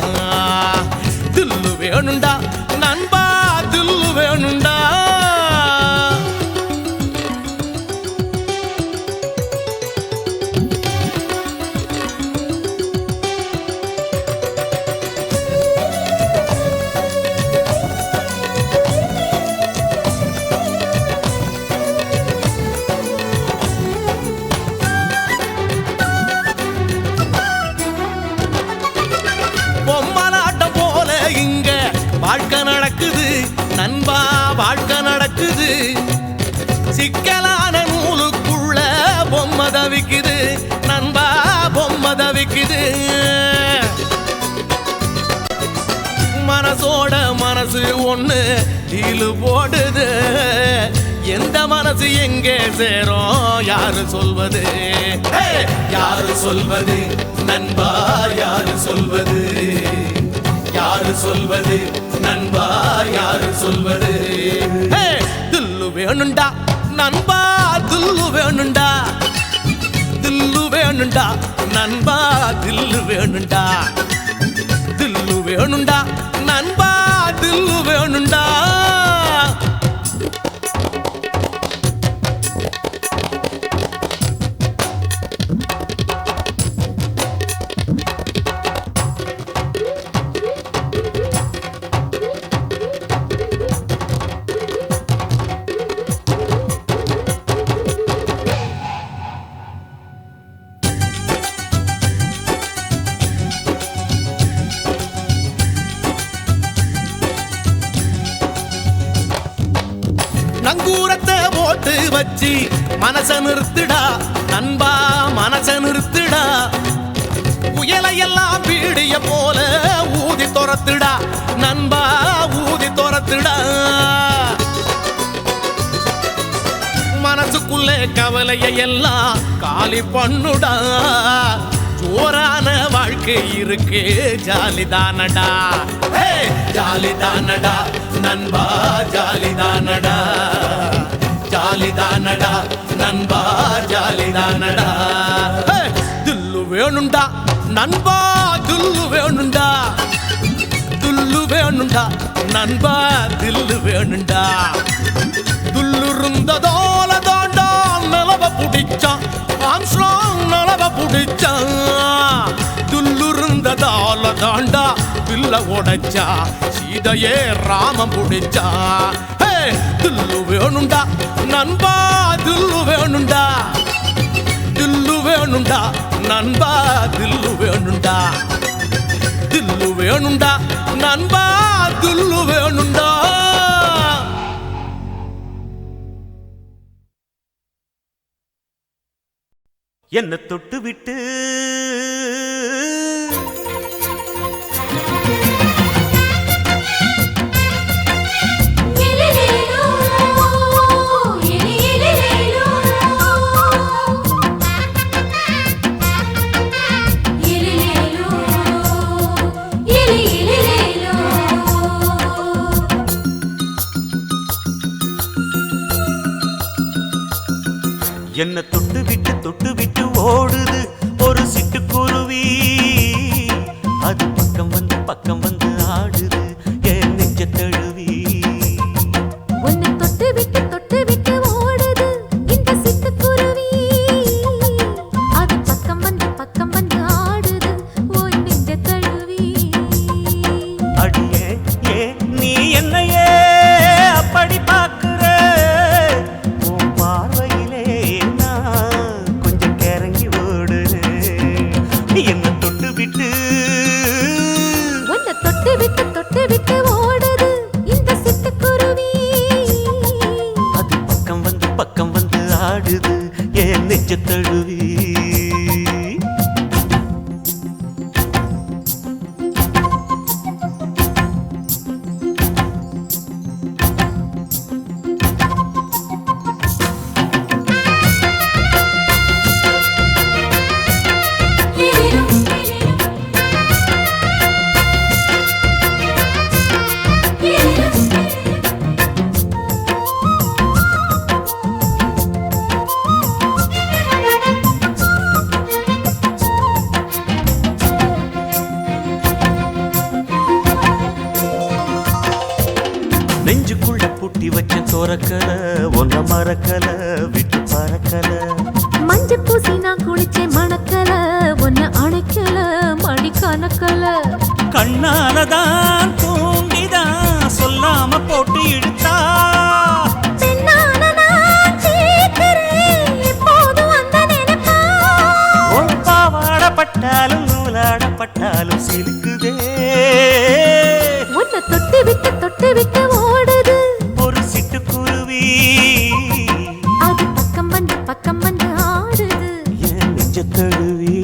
தில்லு வேணுண்டா நண்பா தில்லு வேணுண்டா பொம்மலாட்டம் போல இங்க வாழ்க்கை நடக்குது நண்பா வாழ்க்கை நடக்குது சிக்கலான நூலுக்குள்ள பொம்மை தவிக்குது நண்பா பொம்மை தவிக்குது மனசோட மனசு ஒண்ணு டீலு போடுது எந்த மனசு எங்கே சேரும் யாரு சொல்வது யாரு சொல்வது நண்பா யாரு சொல்வது யாரு சொல்வது நண்பா யாரு சொல்வது தில்லு வேணுண்டா நண்பா தில்லு வேணுண்டா தில்லு வேணுண்டா நண்பா தில்லு வேணுண்டா தில்லு வேணுண்டா நண்பா தில்லு வேணுண்டா நட்டு வச்சு மனச நிறுத்துடா நண்பா மனச நிறுத்துடா புயலையெல்லாம் பீடிய போல ஊதி துரத்துடா நண்பா ஊதி துரத்துடா மனசுக்குள்ளே கவலையை எல்லாம் காலி பண்ணுடா ஜோரான வாழ்க்கை இருக்கு ஜாலிதானடா ஜாலிதானடா நண்பா ஜாலிதானடா ஜாலிதானடா நண்பா ஜாலிதானடா துல்லு வேணுண்டா நண்பா துல்லு வேணுண்டா துல்லு வேணுண்டா நண்பா தில்லு வேணுண்டா துல்லுருந்ததோல தாண்டா நிலவ புடிச்சான் ஆம்ஸ்ட்ராங் நிலவ புடிச்சான் துல்லுருந்ததால தாண்டா பில்ல உடைச்சா சீதையே ராமம் புடிச்சா துல்லு வேணுண்டா நண்பா துல்லு வேணுண்டா தில்லு வேணுண்டா நண்பா தில்லு வேணுண்டா தில்லு வேணுண்டா நண்பா தில்லு வேணுண்டா என்ன தொட்டு விட்டு என்ன தொட்டு விட்டு ஓடுது ஒரு சிட்டுக்குருவி அது பக்கம் வந்து ஆடுது என் நெஞ்ச தழுவி உன்னை தொட்டு விட்டு ஓடுது இந்த சிட்டுக்குருவி அது பக்கம் வந்து ஆடுது ஓய் நெஞ்ச தழுவி அடியே ஏ நீ என்னையே அப்படி பார்க்கிற உன் பார்வையிலே நான் கொஞ்சம் கிறங்கி ஓடுறேன் என்ன தொட்டு விட்டு உன்னை தொட்டு விட்டு ஓடுது இந்த சிட்டுக்குருவி அது பக்கம் வந்து ஆடுது என் நெஞ்ச தழுவி நெஞ்சுக்குள்ள பூட்டி வச்ச தோரக்கல ஒன்ன மறக்கல விட்டு பறக்கல மஞ்ச பூசி நான் குளிச்சேன் மணக்கல ஒன்ன அணைக்கல மடி கணக்கல கண்ணாலதான் தூண்டிதான் சொல்லாம போட்டு இழுத்தா பெண்ணான நான் கேட்கிறேன் எப்போது வந்த நினைப்பா உன் பாவாடப்பட்டாலும் நூலாடப்பட்டாலும் சிலுக்குதே உன்னை தொட்டு விட்டு ஓடுது ஒரு சிட்டுக்குருவி அது பக்கம் வந்து ஆடுது என் நெஞ்ச தழுவி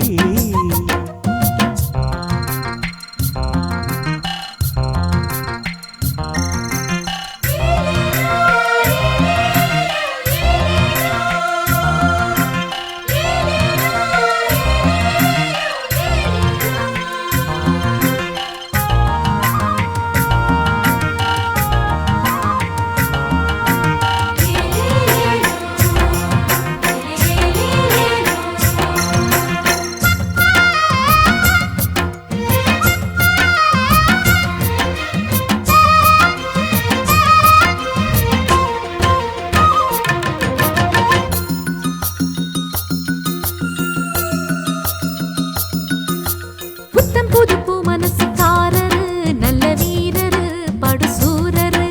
புத்தம் புது பூ மனசுக்காரரு நல்ல வீரரு படுசூரரு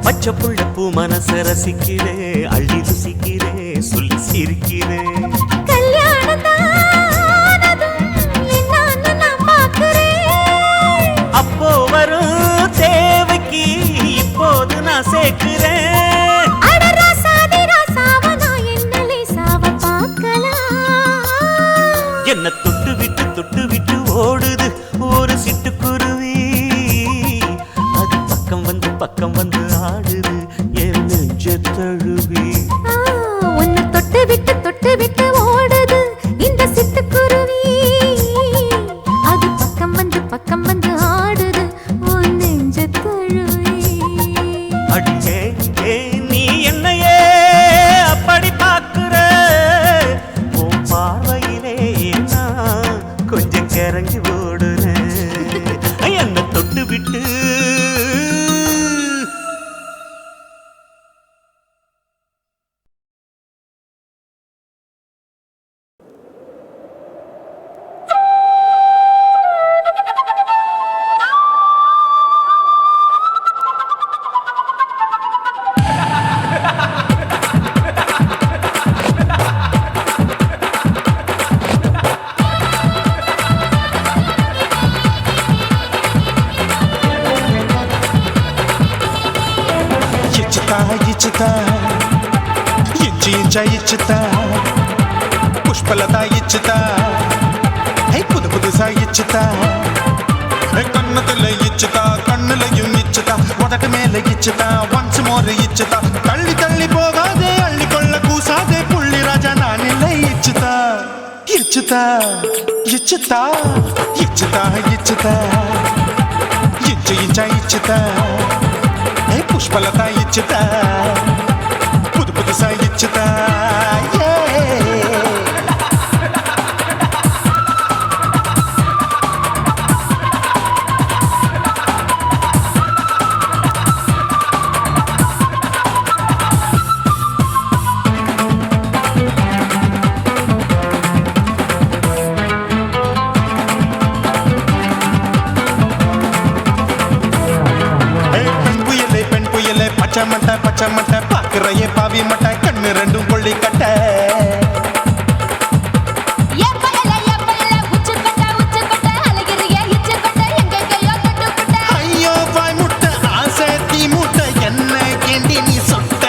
பச்சை புள்ள பூ மனச ரசிக்கிறே அள்ளி ருசிக்கிறே சொல்லி சிரிக்கிறே கல்யாணம் தானதும் என்னன்னு நான் பார்க்கிறேன் அப்போ வரும் தேவைக்கு இப்போது நான் சேர்க்கிறேன் அட ராசாதி ராசா சிட்டுக்குருவி அது பக்கம் வந்து ஆடுது என் நெஞ்ச தழுவி. உன்னை தொட்டு விட்டு ஓடுது இந்த சிட்டுக்குருவி. அது பக்கம் வந்து ஆடுது உன் நெஞ்ச தழுவி. அடியே நீ என்னையே அப்படி பார்க்கிற, உன் பார்வையிலே நான் கொஞ்சம் கிறங்கி ஓடுறேன். என்னை தொட்டு விட்டு ఇచ్చుతా ఇచ్చుతా పుష్పలత ఇచ్చుతా புதுசா இச்சுதா கண்ணத்துல இச்சுதா கண்ணுலையும் இச்சுதா உதட்டு மேல இச்சுதா ஒன்ஸ் மோர் இச்சுதா தள்ளி போகாதே அள்ளி கொள்ள கூசாதே புள்ளி ராஜா நான் இல்லை இச்சுதா இச்சுதா இச்சுதா புஷ்பலதா இச்சுதா புதுசா இச்சுதா பச்சை மட்டை பாக்குறையே பாவி மட்டை கண்ணு ரெண்டும் கொள்ளி கட்ட. ஐயோ வாய் முட்டை ஆசை தீ மூட்டை என்ன கேண்டி நீ சொட்ட.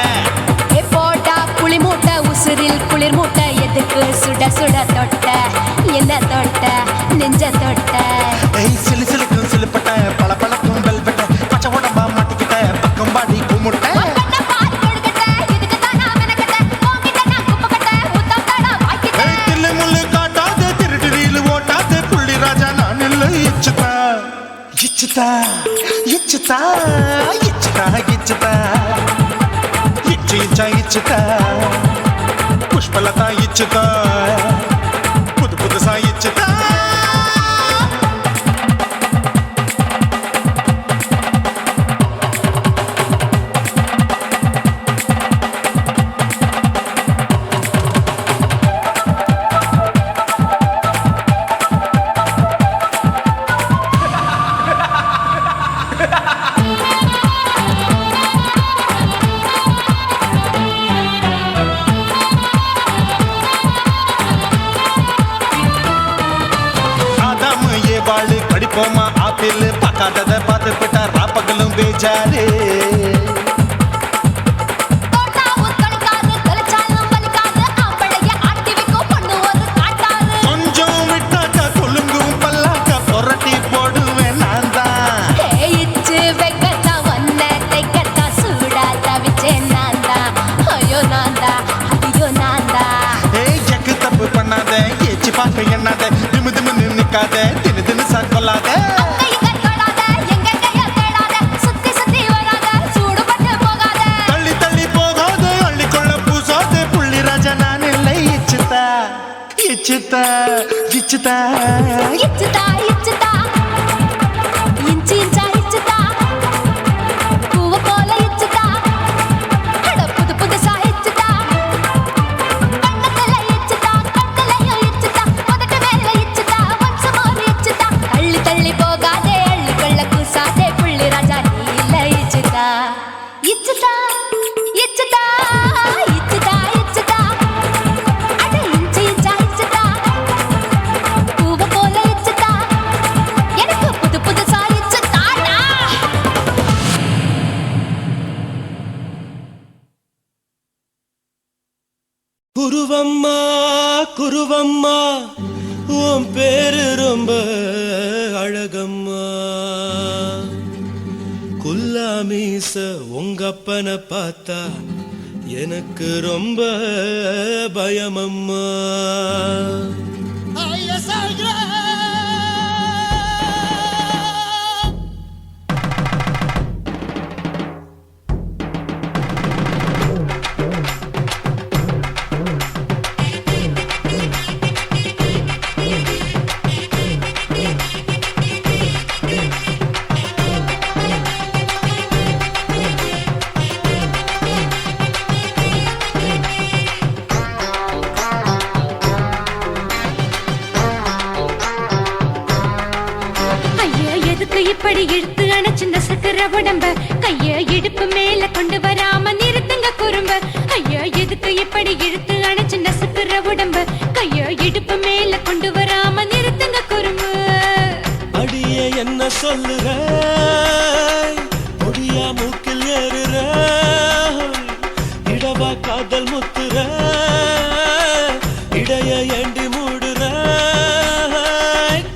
போட்டா புளி மூட்டை உசுரில் குளிர் மூட்டை எதுக்கு சுட தொட்ட என்ன தொட்ட நெஞ்ச தொட்ட. சிலுக்கும் சிலுப்பட்ட பளபளக்கும் வெல்வெட்ட பச்சை உடம்பா மாட்டிக்கிட்ட பக்கம் பாடி குமுட்ட. இச்சுதா புஷ்பலதா இச்சுதா புதுசா இச்சுதா. படிப்போமா ஆப்பிள் பார்க்காதத பார்த்து விட்டா ராப்பகலும் பேச்சாரு. கொஞ்சம் விட்டாக்க கொலுங்கும் பல்லாக்க புரட்டி போடுவேன் நான் தான். எக்கு தப்பு பண்ணாத ஏச்சி பார்க்க எண்ணாத திமுதிமுன்னு நிக்காத தின்னு சாக்கொள்ளாத. தள்ளி போகாத அள்ளி கொள்ள பூசாத புள்ளி ராஜா நான் இல்லை இச்சுதா இச்சுதா இச்சுதா இச்சுதா இஞ்சி இஞ்சா இச்சுதா பூவ போல இச்சுதா புதுசா இச்சுதா கண்ணத்துல இச்சுதா கட்டலையும் இச்சுதா உதட்டு மேல இச்சுதா ஒன்ஸ் மோர் இச்சுதா. தள்ளி போகாதே அள்ளி கொள்ள கூசாதே புள்ளி ராஜா நீ இல்ல இச்சுதா இச்சுதா இச்சுதா இச்சுதா இச்சுதா அட இஞ்சி இஞ்சா இச்சுதா பூவ போல இச்சுதா எனக்கு புதுசா இச்சுதாடா. குருவம்மா குருவம்மா உன் பேரு ரொம்ப அழகம்மா குல்லாமீச உங்க அப்பனை பார்த்தா எனக்கு ரொம்ப பயமம்மா ஐயா எதுக்கு இப்படி இழுத்து அணைச்சு நசுக்கிற உடம்ப கைய இடுப்பு மேல கொண்டு வராம நிறுத்துங்க குறும்ப ஐயா எதுக்கு இப்படி இழுத்து அணைச்சு நசுக்கிற உடம்ப கைய இடுப்பு மேல கொண்டு வராம நிறுத்துங்க குறும்பு அடியே என்ன சொல்லுற பொடியா மூக்கில் ஏறுற இடவா காதல் முத்துற இடைய ஏண்டி மூடுற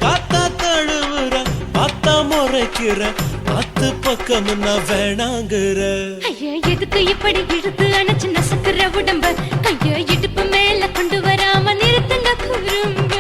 காத்தா தழுவுற பார்த்தா முறைக்கிற பத்து பக்கம் நான் வேணாங்குற ஐயா எதுக்கு இப்படி இழுத்து அணைச்சு நசுக்கிற உடம்ப கைய இடுப்பு மேல கொண்டு வராம நிறுத்துங்க குறும்ப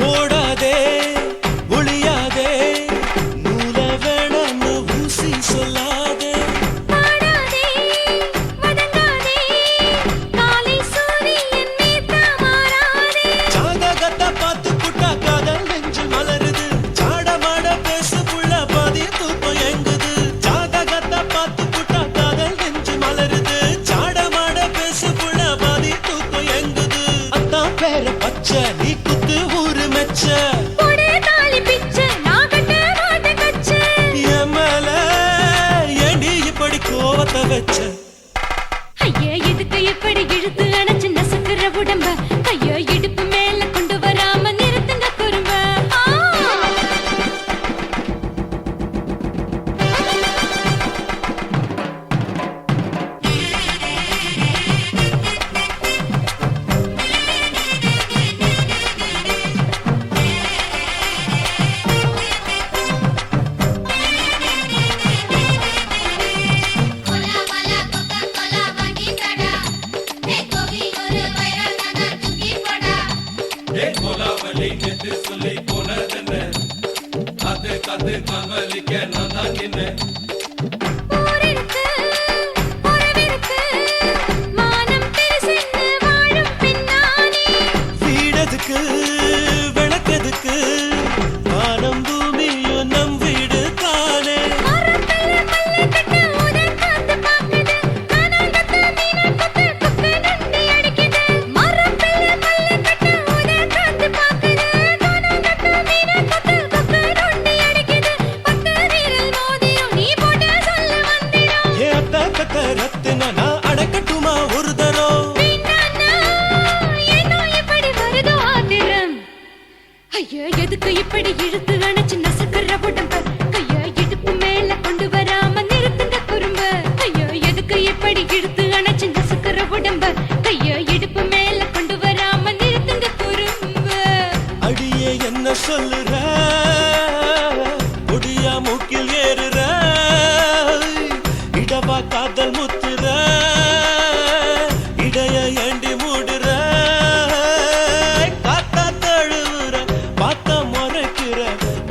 ஓடாதே ஒளியாதே நூல வேணான்னு ஊசி சொல்லாதே பாடாதே வதங்காதே காலை சூரியன் மீதா மாறாதே ஜாதகத்தை பார்த்து புட்டா காதல் நெஞ்சு மலருது சாட மாட பேசு புள்ள பாதி தூக்கம் எங்குது ஜாதகத்தை பார்த்து புட்டா காதல் நெஞ்சு மலருது சாட மாட பேசு புள்ள பாதி தூக்கம் எங்குது அத்தான் பேர பச்சை நீ குத்து ஊரு மெச்ச போடே தாலி பிச்சை நான் கட்ட மாட்ட கச்சை என் மேல ஏண்டி இப்படி கோவத்தை வச்ச ஐயா எதுக்கு இப்படி இழுத்து அணைச்சு நசுக்கிற உடம்ப கையோ இடுப்பு மேல கொண்டு வராம நிறுத்துங்க குறும்ப ஊரிருக்கு உறவிருக்கு மானம் பெருசென்னு வாழும் பின்னானே வீடதுக்கு விளக்கதுக்கு வானம் பூமியும் நம் வீடு தானே மரத்துல மல்லி கட்டு உதன் காத்து பாக்குது கானாங்கத்து மீனா கொத்து கொக்கு நண்டி அடிக்குது மரத்துல மல்லி கட்டு உதன் காத்து பாக்குது கானாங்கத்து மீனா கொத்து கொக்கு நண்டி அடிக்குது பத்து வீரல் மோதிரம் நீ போட்டு சொல்ல வந்திடும் ஏத்த கத்த ரத்தின நான் அடக்கட்டுமா ஒரு தரம் வீணானா ஏனோ இப்படி வருதோ ஆத்திரம் ஐயா எதுக்கு இப்படி இழுத்து அணைச்சு நசுக்கிற உடம்ப கையா இடுப்பு மேல கொண்டு வராம நிறுத்துங்க குறும்ப ஐயா எதுக்கு இப்படி இழுத்து அணைச்சு நசுக்கிற உடம்ப கையா இடுப்பு மேல கொண்டு வராம நிறுத்துங்க குறும்ப அடியே என்ன சொல்லுற முடியா மூக்கில் ஏறுற இடவா காதல் முத்துற இடைய ஏண்டி மூடுற காத்தா தழுவுற பார்த்த முறைக்கிற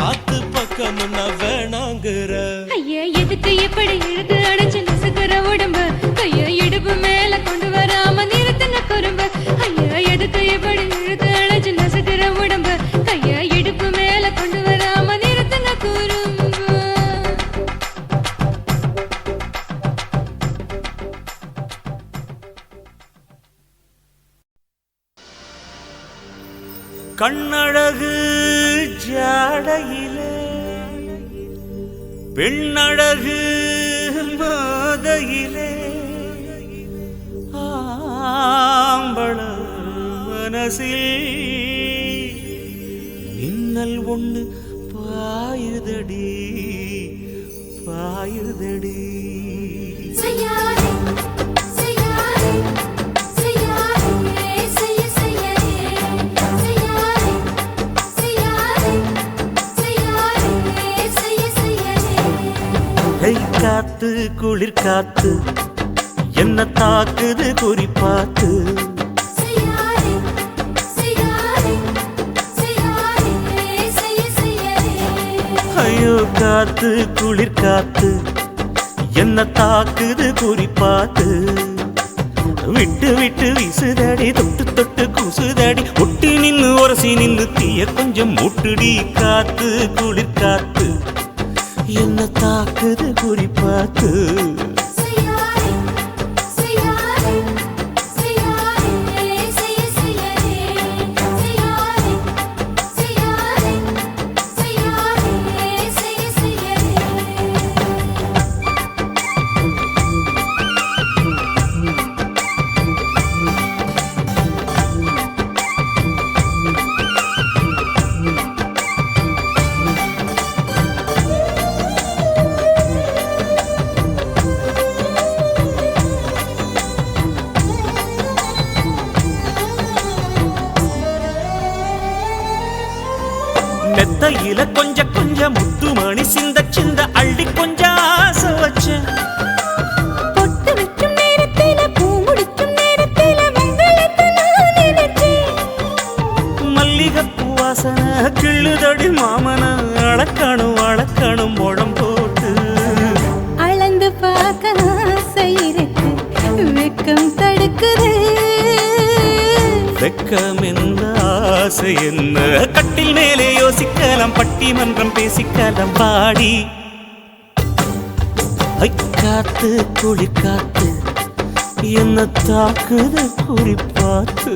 பார்த்து பக்கம் நான் வேணாங்குற ஐயா எதுக்கு இப்படி இழுத்து அணைச்சு நசுக்கிற உடம்ப கையா இடுப்பு மேல கொண்டு வராம நிறுத்துங்க குறும்ப ஐயா எதுக்கு இப்படி இழுத்து அணைச்சு நசுக்கிற உடம்ப கையா இடுப்பு மேல கொண்டு வராம நிறுத்துங்க குறும்ப கண்ணழகு ஜாடையிலே பெண்ணழகு மாதையிலே ஆம்பள மனசில் மின்னல் ஒண்ணு பாயுதடி பாயுதடி செய்யாதே செய்யாதே செய்யாதே செய்ய செய்யாதே செய்யாதே செய்யாதே செய்யாதே செய்ய செய்யாதே கை காத்து குளிர் காத்து என்ன தாக்குது குறி பார்த்து செய்யாதே செய்யாதே செய்யாதே செய்ய செய்யாதே ஐயோ காத்து குளிர் காத்து என்ன தாக்குது குறி பார்த்து விட்டு விட்டு வீசுதடி தொட்டு தொட்டு கூசுதடி ஒட்டி நின்னு உரசி நின்னு தீய கொஞ்சம் மூட்டுடி காத்து குளிர் காத்து என்ன தாக்குது குறி பார்த்து செய்யாதே செய்யாதே செய்யாதே செய்ய செய்யாதே செய்யாதே செய்யாதே செய்யாதே செய்ய செய்யாதே மெத்தையில கொஞ்சம் கொஞ்சம் முத்துமணி சிந்த சிந்த அள்ளி கொஞ்சம் ஆசை வச்சேன் பொட்டு வைக்கும் நேரத்தில பூ முடிக்கும் நேரத்தில மங்களத்தை நான் நினைச்சேன் மல்லிகைப்பூ வாசனை கிள்ளுதடி மாமன அளக்கணும் அளக்கணும் முழம் போட்டு அளந்து பார்க்க ஆசை இருக்கு வெக்கம் தடுக்குது வெக்கம் என்ன ஆசை என்ன கட்டில் மேலே யோசிக்கலாம் பட்டிமன்றம் பேசிக்கலாம் பாடி ஐ காத்து குளி காத்து என்ன தாக்குது குறி பார்த்து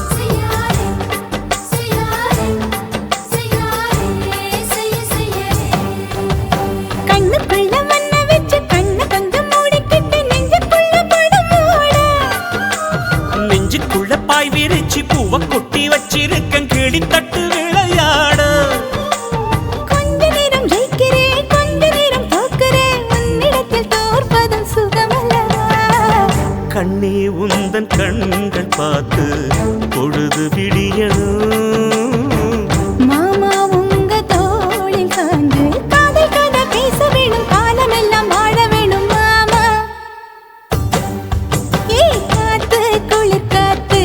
செய்யாதே செய்யாதே செய்யாதே செய்ய செய்யாதே கண்ணுக்குள்ள மண்ண வச்சு கண்ணை கொஞ்சம் மூடிக்கிட்டு நெஞ்சுக்குள்ள படம் மூட நெஞ்சுக்குள்ள பாய் விரிச்சு பூவை கொட்டி வச்சிருக்கேன் கிளி தட்டு விளையாட கொஞ்ச நேரம் ஜெயிக்கிறேன் கொஞ்ச நேரம் தோக்கிறேன் உன்னிடத்தில் தோற்பதும் சுகமல்லவா கண்ணே உந்தன் கண்கள் பார்த்து பொழுது விடியணும் மாமா உங்க தோளில் சாய்ந்து காதல் கதை பேச வேணும் காலமெல்லாம் வாழ வேணும் மாமா ஏய் காத்து குளிர் காத்து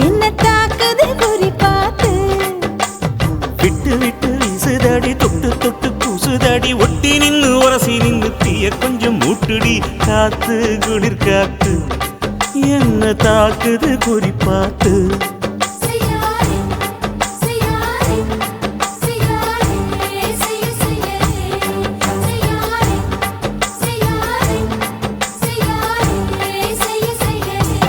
என்ன தாக்குது குறி பார்த்து விட்டு விட்டு வீசுதடி தொட்டு தொட்டு கூசுதடி ஒட்டி நின்னு உரசி நின்னு தீய கொஞ்சம் மூட்டுடி காத்து குளிர் காத்து என்ன தாக்குது குறி பார்த்து செய்யாதே செய்யாதே செய்யாதே செய்ய செய்யாதே செய்யாதே செய்யாதே செய்யாதே செய்ய செய்யாதே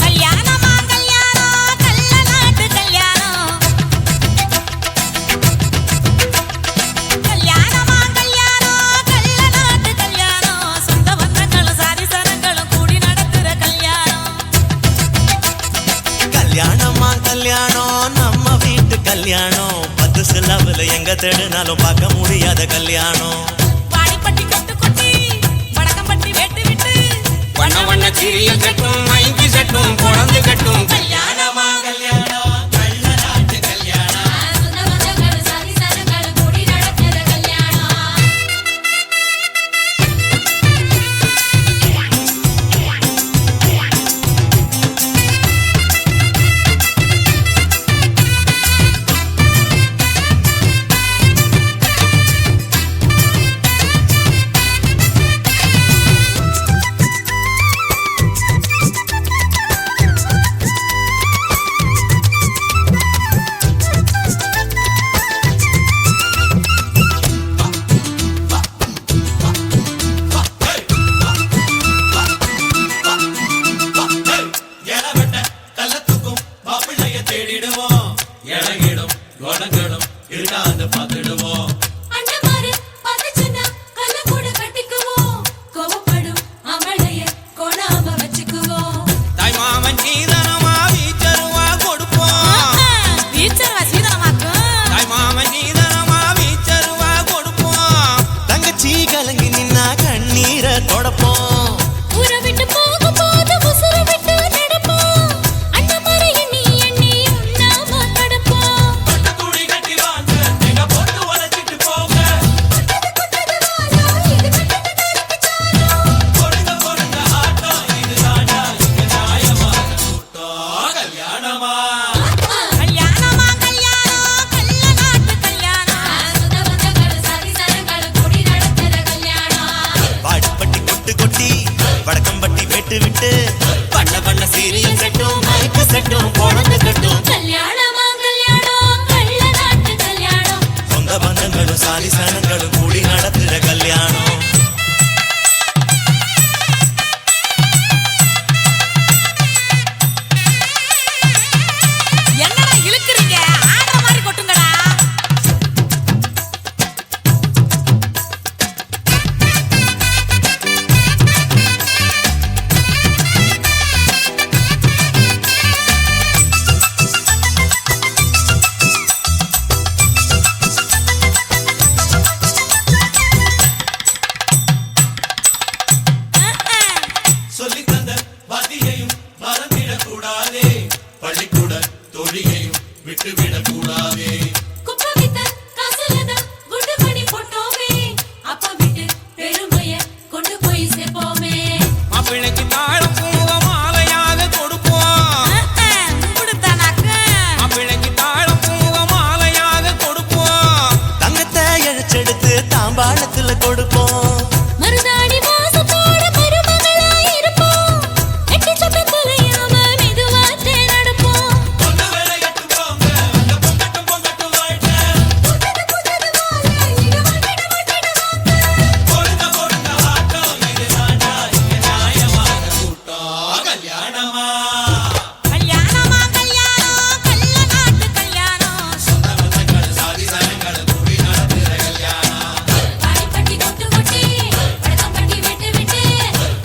கல்யாணமா கல்யாணம் கல்ல நாட்டு கல்யாணம் கல்யாணமா கல்யாணம் கல்ல நாட்டு கல்யாணம் சொந்த பந்தங்களும் சாதி சனங்களும் கூடி நடத்துற கல்யாணம் கல்யாணமா கல்யாணம் நம்ம வீட்டு கல்யாணம் 10 செலவுல எங்க தேடினாலும் பார்க்க முடியாத கல்யாணம் வாடிப்பட்டி கொட்டு கொட்டி வடக்கம்பட்டி வேட்டு விட்டு வண்ண வண்ண சீரியல் செட்டும் மைக்கு செட்டும் குழந்தை கட்டும் கல்யாணமா கல்யாணம் கள்ள நாட்டு கல்யாணம் சொந்த பந்தங்கள் சாதி சனங்கள் கூடி நடக்கிற கல்யாணம் எலவெட்ட கள்ளத்துக்கும் மாப்பிள்ளைய தேடிடுவோம் இளகிடும் குணங்களும் இருக்காது பார்த்துடுவோம் அண்ணமாரு பதச்சுன்னா கல்ல கூட கட்டிக்குவோம் கோவப்படும் அவளைய கொடாம வச்சுக்குவோம் தாய் மாமன் சீதனமா வீச்சருவா கொடுப்போம் டீச்சர் சீதனமாக்கும் தாய் மாமன் சீதனமா வீச்சருவா கொடுப்போம் தங்கச்சி கலங்கி நின்னா கண்ணீரை தொடப்போம் ஊரை விட்டு போகும்போது உசுரை விட்டு நடப்போம் அண்ணமாரு எண்ணி எண்ணி உண்ணாம கடப்போம் துணி கட்டி வாங்க எங்க பொண்ணு உழைச்சிட்டு போங்க பொருங்க பொருங்க ஆட்டம் இதுதாண்டா இங்க நியாயமா கூட்டம் கல்யாணமா கல்யாணமா கல்யாணம் கள்ள நாட்டு கல்யாணம் சொந்த பந்தங்கள் சாதி சனங்கள் கூடி நடக்கிற கல்யாணம் வாடிப்பட்டி கொட்டு கொட்டி வடக்கம்பட்டி வெட்டு விட்டு பண்ண பண்ண சீரியல் செட்டும் மைக்கு செட்டும் குழந்தை கட்டும் கல்யாணமா கல்யாணம் கள்ள நாட்டு கல்யாணம் சொந்த பந்தங்களும் சாதி சனங்களும் கூடி நடத்துற கல்யாணம் என்னடா இழுக்குறீங்க ஆடுற மாதிரி கொட்டுங்கடா சொல்லித் தந்த வாத்தியையும் மறந்திடக் கூடாதே பள்ளிக்கூட தொழிலையும் விட்டுவிடக் கூடாதே குப்பை வித்த காசுலதான் குண்டு மணி போட்டோமே அப்பா விட்டு பெருமைய கொண்டு போய் சேர்ப்போமே மாப்பிள்ளைக்கு தாழம் பூவ மாலையாக கொடுப்போம் கொடுத்தானாக்கு மாப்பிள்ளைக்கு தாழம் பூவ மாலையாக கொடுப்போம் தங்கத்தை இழைச்செடுத்து தாம்பாளத்துல கொடுப்போம் மருதாணி வாசத்தோட மருமகளா இருப்போம் எட்டி சொட்ட தொலையாம மெதுவாத்தே நடப்போம் பொண்ணு வேலை கட்டு போங்க அந்த பொங்கட்டும் பொங்கட்டும் வாழ்க்கை பொருங்க பொருங்க ஆட்டம் இதுதாண்டா இங்க நியாயமான கூட்டம் கல்யாணமா கல்யாணமா கல்யாணம் கள்ள நாட்டு கல்யாணம் சொந்த பந்தங்கள் சாதி சனங்கள் கூடி நடத்துற கல்யாணம் பாடிப்பட்டி கொட்டு கொட்டி வடக்கம்பட்டி வெட்டு விட்டு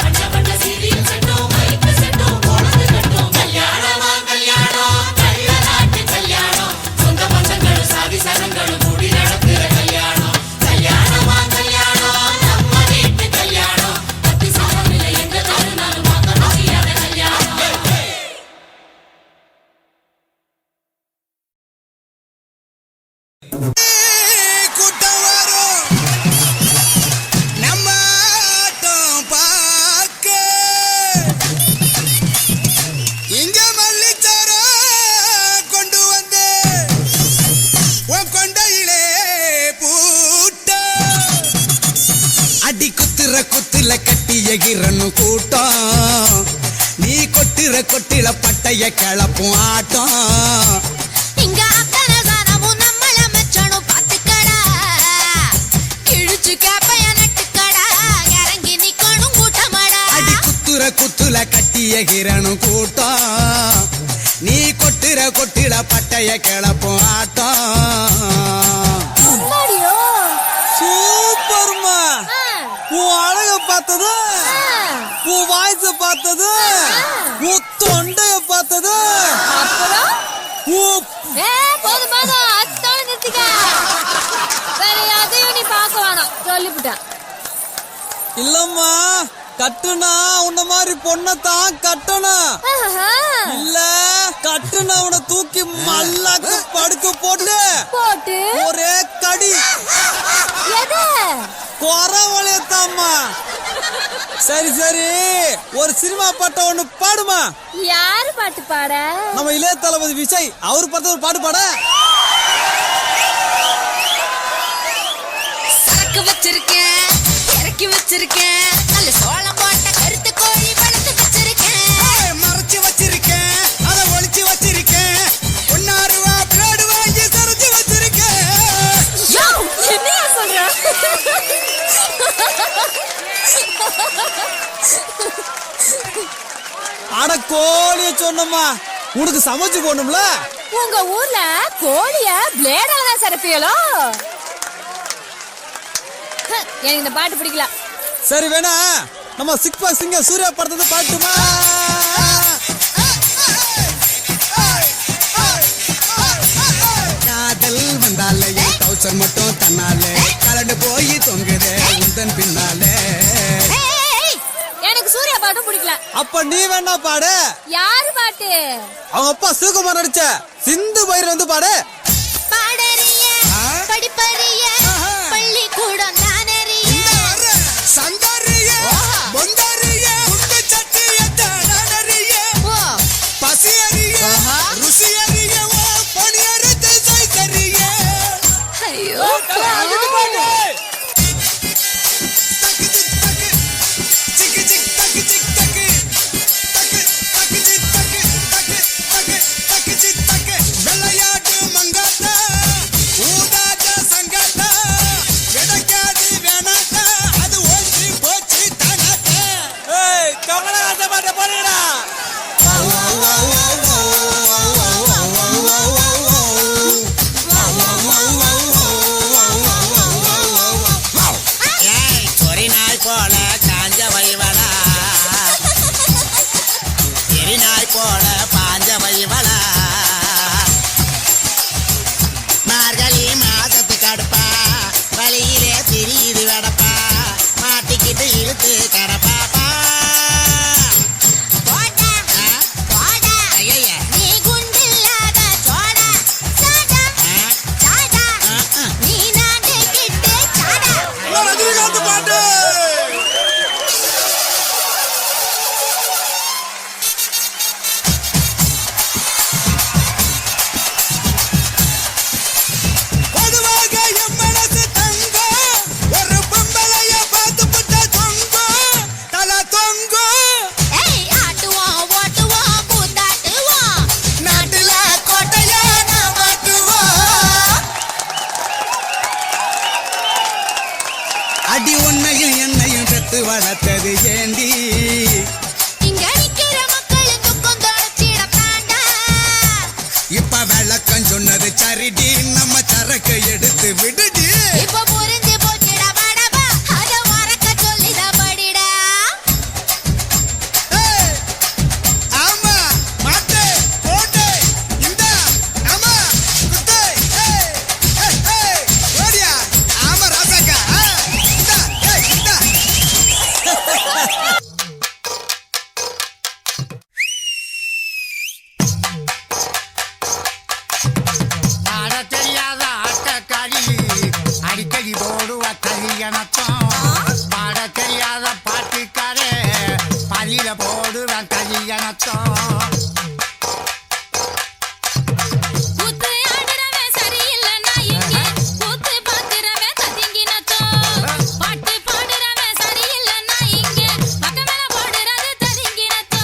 பண்ண பண்ண சீரியல் செட்டும் மைக்கு செட்டும் குழந்தை கட்டும் கல்யாணமா கல்யாணம் கள்ள நாட்டு கல்யாணம் சொந்த பந்தங்கள் சாதி சனங்கள் கூடி நடத்துற கல்யாணம் கல்யாணமா கல்யாணம் நம்ம வீட்டு கல்யாணம் பத்தி சாரம் இல்லை எங்க தருணாலும் பார்க்க முடியாத கல்யாணம் கூட்டம் வரும் நம்ம ஆட்டம் பார்க்க இங்க மல்லிச்சாரம் கொண்டு வந்து உன் கொண்டையிலே பூட்ட அடி குத்துற குத்துல கட்டி எகிரன்னு கூட்டம் நீ கொட்டுற கொட்டில பட்டைய கிளப்பும் ஆட்டம் இங்க அத்தனை சாரமும் நம்மள மெச்சணும் பாத்துக்கடா இழுச்சு கேப்பைய நட்டுக்கடா இறங்கி நிக்கணும் கூட்டமாடா அடி குத்துற குத்துல கட்டி எகிரணும் கூட்டம் நீ கொட்டுற கொட்டில பட்டைய கிளப்பும் ஆட்டம் சூப்பர்மா உன் அழக பார்த்தது உன் வாய்ஸ பார்த்தது உன் தொண்டைய பார்த்தது உன் போதும் போதும் அத்தோட நிறுத்திக்க வேற எதையும் நீ பார்க்க வேணாம் சொல்லிவிட்டேன் இல்லம்மா கட்டுனா உன்ன மாதிரி பொண்ணத்தான் கட்டணும். இல்ல கட்டுனா உன்னை தூக்கி மல்லாக்கு படுக்க போட்டு ஒரே கடி குறவளையத்தாம்மா. சரி சரி ஒரு சினிமா பாட்ட ஒண்ணு பாடுமா. யாரு பாட்டு பாட? நம்ம இளைய தளபதி விஜய் அவர் பார்த்த ஒரு பாட்டு பாட. சரக்கு வச்சிருக்கேன், இறக்கி வச்சிருக்கேன், நல்ல சோளம் போட்ட கருத்து கோழி வளர்த்து வச்சிருக்கேன். மறைச்சு வச்சிருக்கேன் அதை ஒளிச்சு வச்சிருக்கேன். ஒன்னாருவா பிளேடு வாங்கி சரிச்சு வச்சிருக்கேன். என்னையா சொல்ற? அட கோழிய சொன்னம்மா உனக்கு சமைச்சு போடணும்ல. உங்க ஊர்ல கோழிய பிளேடால தான் சரப்பியலோ? எனக்கு இந்த பாட்டு பிடிக்கல. சரி வேணா நம்ம சிக்ஸ் பாக் சிங்க சூர்யா படத்தை பாட்டுமா. காதல் வந்தாலே டவுசர் மட்டும் தன்னாலே கலண்டு போய் தொங்குதே உந்தன் பின்னாலே. எனக்கு சூர்யா பாட்டும் பிடிக்கல. அப்ப நீ வேணா பாடு. யாரு பாட்டு? அவங்க அப்பா சிவகுமார் நடிச்ச சிந்து பயிர் வந்து பாடு. பாடறிய படிப்பறிய பள்ளிக்கூடம் தானறிய சந்தாரிய பொந்தாரிய உண்டு சட்டிய தானறிய பசியறிய ருசியறிய ஓ பணியறித்து சைக்கறிய. ஐயோ விளையாட்டு மங்காத்தா ஊதாத சங்காத்தா கிடைக்காது வேணாத்தா அது ஒன்றி போச்சு தானாத்தா. கமலஹாச பாட்ட பாடுடா. சொரி நாய் போல காஞ்ச வைவலா எரி நாய் போல பாஞ்ச வைவலா மார்கழி மாசத்து கடுப்பா வழியிலே திரியுது வெடப்பா மாட்டிக்கிட்டு இழுத்து கடப்பாப்பா. ஐயா நீ குண்டில்லாத சோடா சாடா சாடா நீ நாடு கிட்டே சாடா. ரஜினிகாந்த் பாட்டு. பொதுவாக என் மனசு தங்கம் ஒரு பொம்பளைய பார்த்து புட்ட தொங்கும் தலை தொங்கும். ஏய் ஆட்டுவோம் ஓட்டுவோம் கூத்தாட்டுவோம் நாட்டுல கோட்டைய நான் மாட்டுவோம். அடி உன்னையும் என்னையும் பெத்து வளர்த்தது ஏண்டி. இங்க நிக்கிற மக்கள் துக்கம் தொடச்சிடப்பாண்டா. இப்ப விளக்கம் சொன்னது சரிடி நம்ம சரக்கு எடுத்து விடுடி. இப்ப புரிஞ்சு போச்சுடா படபா அத மறக்க சொல்லிட படிடா. ஏய், ஆமா மாட்டு போட்டு இந்த ஆமா குத்து. ஏய், ஏய், ஏய், ஓடியா ஆமா ராசாக்கா. இந்த ஏய் இந்த ஆட தெரியாத ஆட்டக்காரி அடிக்கடி போடுவ கல்யாணத்தம் பாட தெரியாத பாட்டுக்காரே பள்ளியில போடுவேன் கல்யாணத்தம். கூத்து ஆடுறவன் சரியில்லைன்னா இங்கே கூத்து பார்க்கிறவன் ததிங்கினத்தோ. பாட்டு பாடுறவன் சரியில்லைன்னா இங்கே பக்க மேல போடுறது ததிங்கினத்தோ.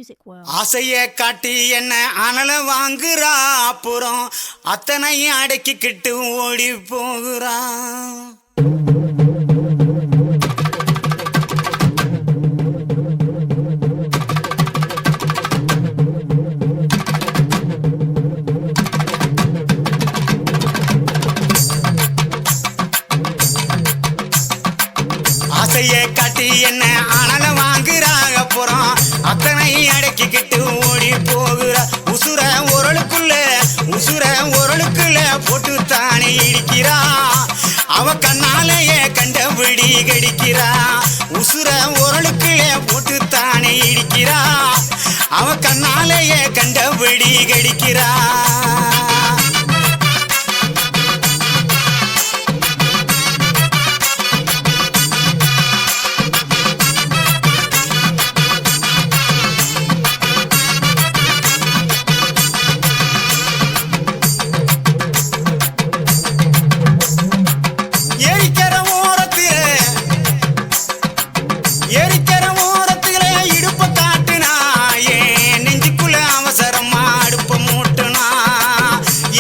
music world. ஆசைய காட்டி என்ன அனல வாங்குறா அப்புறம் அத்தனையும் அடக்கிக்கிட்டு ஓடி போகிறா ஆசைய காட்டி என்ன அனல வாங்குறாங்க அப்புறம் அத்தனை அடக்கிக்கிட்டு ஓடி போகிற உசுர உரளுக்குள்ள போட்டு தானே இடிக்கிறா அவ கண்ணாலேயே கண்டபடி கடிக்கிறா உசுர உரளுக்குள்ள போட்டு தானே இடிக்கிறா அவ கண்ணாலேயே கண்டபடி கடிக்கிறா எரிக்கிற ஓரத்திலே இடுப்ப காட்டுனா ஏன் நெஞ்சுக்குள்ள அவசரமா அடுப்ப மூட்டுனா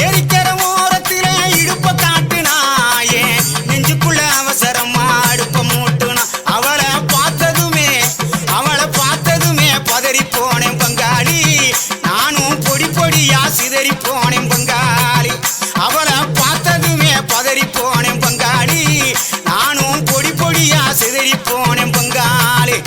எரிக்கிற ஓரத்திலே இடுப்ப காட்டுனா ஏன் நெஞ்சுக்குள்ள அவசரமா அடுப்ப மூட்டுனா அவளை பார்த்ததுமே பதறி போனேன் பங்காளி நானும் பொடியா சிதறி போனேன் பங்காளி அவளை பார்த்ததுமே பதறி போனேன் பங்காளி நானும் பொடியா சிதறி போனேன் பங்காளி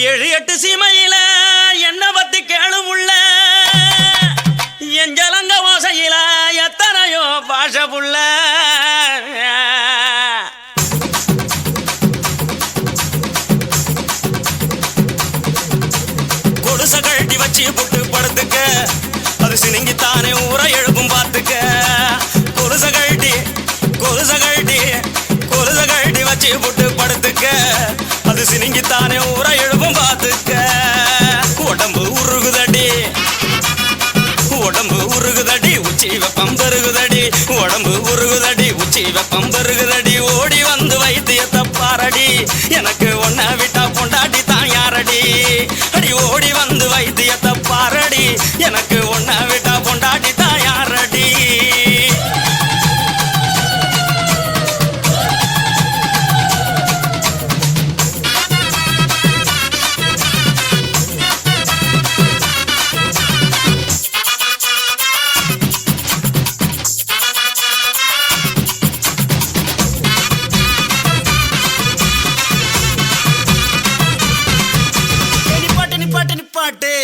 ஏழு எட்டு சீமையில என்ன பத்தி கேளுமுள்ள என் ஜலங்க ஓசையில எத்தனையோ பாஷ புள்ள கொடுச கழட்டி வச்சு புட்டு படுத்துக்க அது சினிங்கித்தானே ஊரை எழுப்பும் பார்த்துக்க கொலுச கழட்டி வச்சு புட்டு படுத்துக்க அது சினிங்கித்தானே ஊரை எழுப்பும் பார்த்துக்க உடம்பு உருகுதடி உச்சி வெப்பம் பெருகுதடி உடம்பு உருகுதடி உச்சி வெப்பம் பெருகுதடி ஓடி வந்து வைத்தியத்தை பாரடி எனக்கு ஒன்ன விட்டா பொண்டாட்டி தான் யாரடி அடி ஓடி வந்து வைத்தியத்தை பாரடி எனக்கு ஒன்ன விட்டா பொண்டாட்டி தான் யாரடி நிப்பாட்டு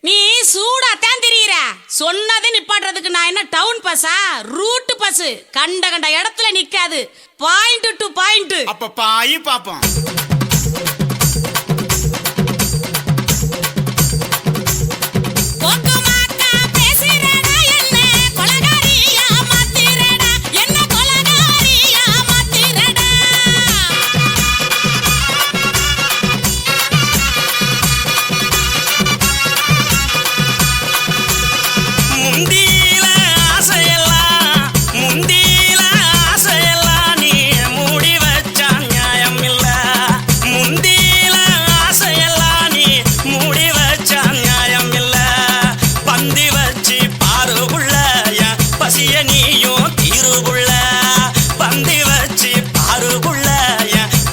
நீ சூடா தான் தெரியுற சொன்னது நிப்பாட்டுறதுக்கு நான் என்ன டவுன் பஸ்ஸா ரூட் பஸ் கண்ட இடத்துல நிக்காது பாயிண்ட் டு பாயிண்ட் அப்ப பாய் பாப்போம்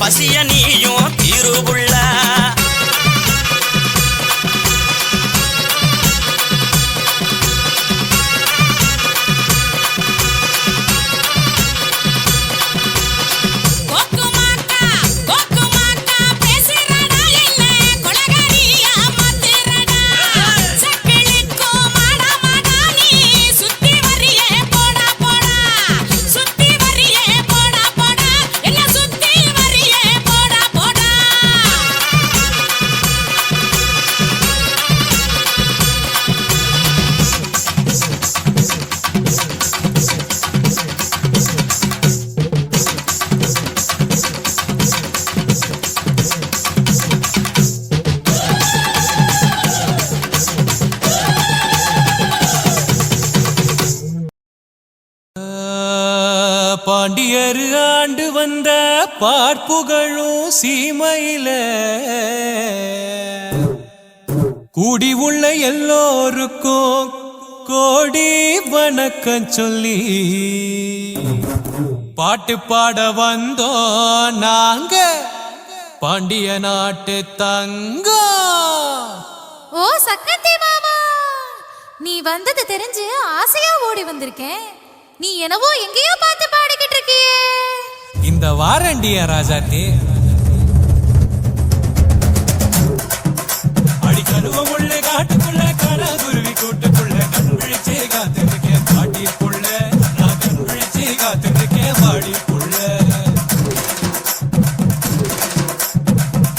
பசிய நீயும் தீருபுள்ள வந்த பார்ப்புகழும் சீமையில கூடி உள்ள எல்லோருக்கும் கோடி வணக்கம் சொல்லி பாட்டு பாட வந்தோம் நாங்க பாண்டிய நாட்டு தங்கம். ஓ சக்கத்தி மாமா, நீ வந்தது தெரிஞ்சு ஆசையா ஓடி வந்திருக்கேன். நீ என்னவோ எங்கேயோ பார்த்து பாடிக்கிட்டு இருக்கியே. இந்த வாரண்டிய ராஜாத்தி அடி கருவமுள்ள காட்டுக்குள்ள கனகுருவி கூட்டுக்குள்ள கண் விழிச்சே காத்திருக்கேன் பாட்டிக்குள்ள. நான் கண் விழிச்சே காத்திருக்கேன் பாடிக்குள்ள.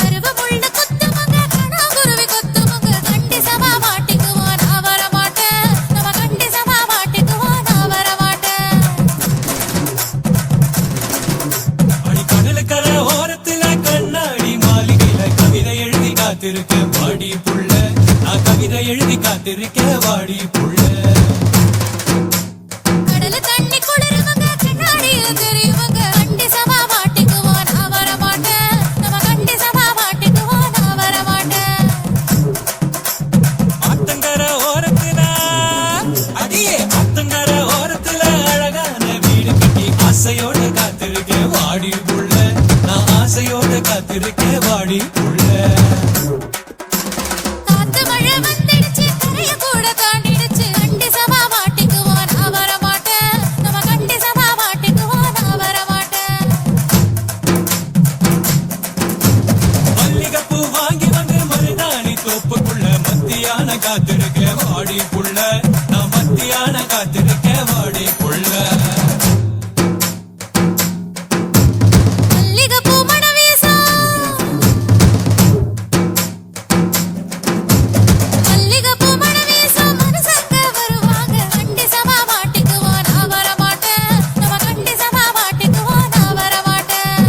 கருவமுள்ள கொத்துமங்க கனகுருவி கொத்துமங்க கண்டி சபா மாட்டிக்குவான் நான் வர மாட்டேன். நம்ம கண்டி சபா மாட்டிக்குவான் நான் வர மாட்டேன். அடி கடலுக்கரை ஓரத்துல கண்ணாடி மாளிகையில கவிதை எழுதி காத்திருக்கேன் பாடி புள்ள. நான் கவிதை எழுதி காத்திருக்கேன் வாடி புள்ள. கடல தண்ணி குளிருமங்க கண்ணாடியில தெரியுமங்க கண்டி சபா மாட்டிக்குவான் நான் வர மாட்டேன். நம்ம கண்டி சபா மாட்டிக்குவான் நான் வர மாட்டேன். ஆத்தங்கர ஓரத்துல அடியே ஆத்தங்கர ஓரத்துல அழகான வீடு கட்டி ஆசையோட காத்திருக்கேன் வாடி புள்ள. நான் ஆசையோட காத்திருக்கேன் வாடி புள்ள. காத்து மழை வந்துடுச்சு கரைய கூட தாண்டிடுச்சு கண்டி சபா மாட்டிக்குவான் நான் வர மாட்டேன். நம்ம கண்டி சபா மாட்டிக்குவான் நான் வர மாட்டேன். மல்லிகைப்பூ வாங்கி வந்து மருதாணி தோப்புக்குள்ள மத்தியான காத்திருக்கேன் வாடி புள்ள. நான் மத்தியான காத்திருக்கேன் வாடி புள்ள. மல்லிகைப்பூ மணம் வீசும் மல்லிகைப்பூ மணம் வீசும் மனுஷங்க வருவாங்க கண்டி சபா மாட்டிக்குவான் நான் வர மாட்டேன். நம்ம கண்டி சபா மாட்டிக்குவான் நான் வர மாட்டேன்.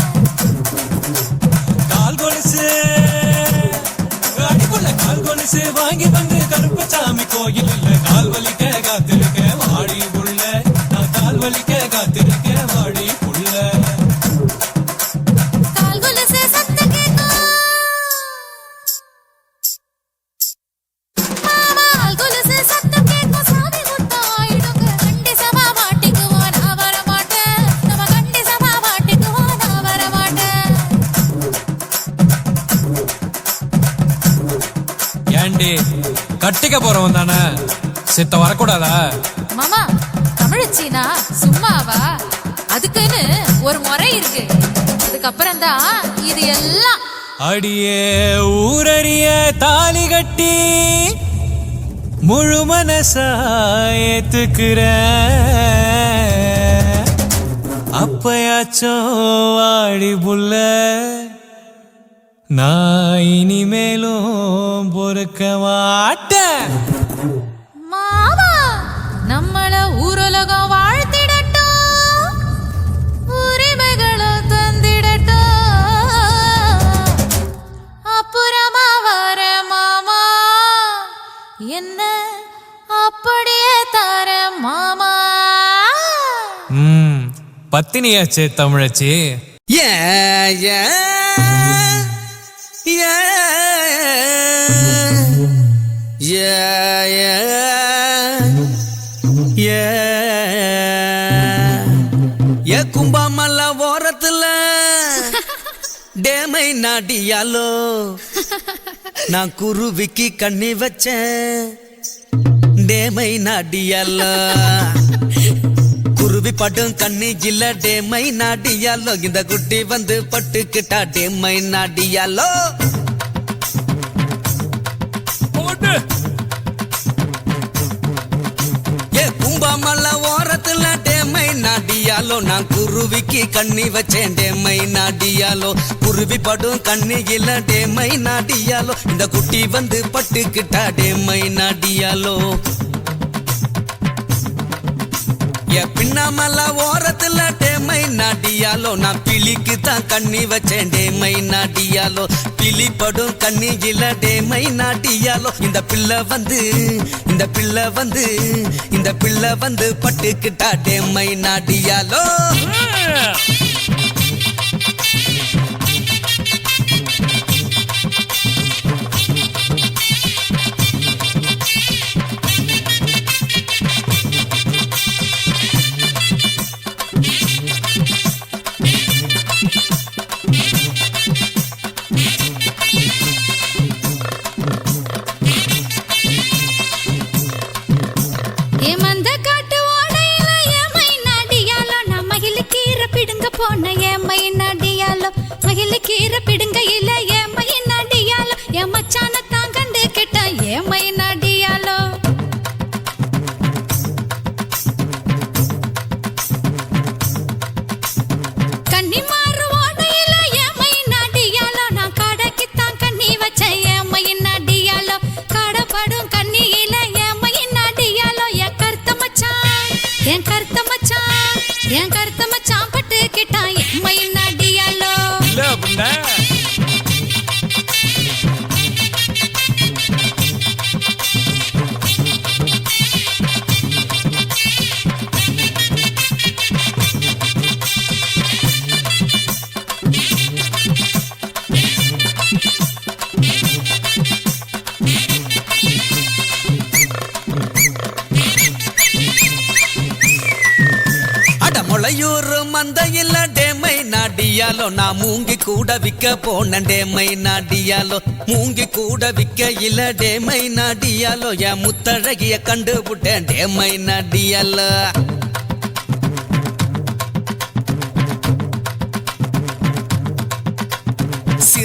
கால் கொலுசு அடிக்குள்ள கால் கொலுசு வாங்கி வந்து கருப்பசாமி கோயில் இல்ல கால் வலிக்க காத்திருக்கேன் வாடி புள்ள. நான் கால் வலிக்க காத்திருக்கேன் வாடி புள்ள. கால் கொலுசு சத்தம் கேட்கும் மாமா, கால் கொலுசு சத்தம் கேட்கும் சாமி முத்தம் ஆயிடுங்க கண்டி சபா மாட்டிக்குவான் நான் வர மாட்டேன். நம்ம கண்டி சபா மாட்டிக்குவான் நான் வர மாட்டேன். ஏண்டி கட்டிக்க போறவன் தானே சித்த வரக்கூடாதா? மாமா, தமிழச்சினா சும்மாவா? அதுக்குன்னு ஒரு முறை இருக்கு. அதுக்கப்புறம் தான் இது எல்லாம். அடியே ஊரறிய தாலி கட்டி முழு மனசா ஏத்துக்கிற அப்பயாச்சும் வாடி புள்ள. நான் இனிமேலும் பொறுக்க மாட்டேன். மாமா, நம்மள ஊருலகம் வாழ்த்திடட்டும், உரிமைகளும் தந்திடட்டும். அப்புறமா வர மாமா, என்ன அப்படியே தர மாமா. பத்தினியாச்சே தமிழச்சி. ஏ ஏ ஏ ஏ ஏ ஏ கும்பாமல்ல ஓரத்துல டேமை நாடியாலோ நான் குருவிக்கு கண்ணி வச்சேன். டேமை நாடியாலோ குருவி படும் கண்ணி இல்ல டேமை நாடியாலோ. இந்த குட்டி வந்து பட்டுக்கிட்டா டேமை நாடியாலோ. ஏ கும்பாமல்ல ஓரத்துல டேமை நாடியாலோ நான் குருவிக்கு கண்ணி வச்சேன். டேமை நாடியாலோ குருவி படும் கண்ணி இல்ல டேமை நாடியாலோ. இந்த குட்டி வந்து பட்டுக்கிட்டா டேமை நாடியாலோ. பின்னாமல்ல ஓரத்துல டேமை நாடியாலோ நான் பிலிக்கு தான் கண்ணி வச்சேன். டேமை நாடியாலோ பிலி படும் கண்ணி இல்ல டேமை நாடியாலோ. இந்த பிள்ளை வந்து இந்த பிள்ளை வந்து இந்த பிள்ளை வந்து பட்டுக்கிட்டா டேமை நாடியாலோ. முளையூர் மந்தையில் டேமை நாடியாலோ நான் மூங்கி கூட விற்க போன டேமை நாடியாலோ மூங்கி கூட விற்க இல்ல டேமை நாடியாலோ என் முத்தழகிய கண்டுபிட்டேன் டேமை நாடியாலோ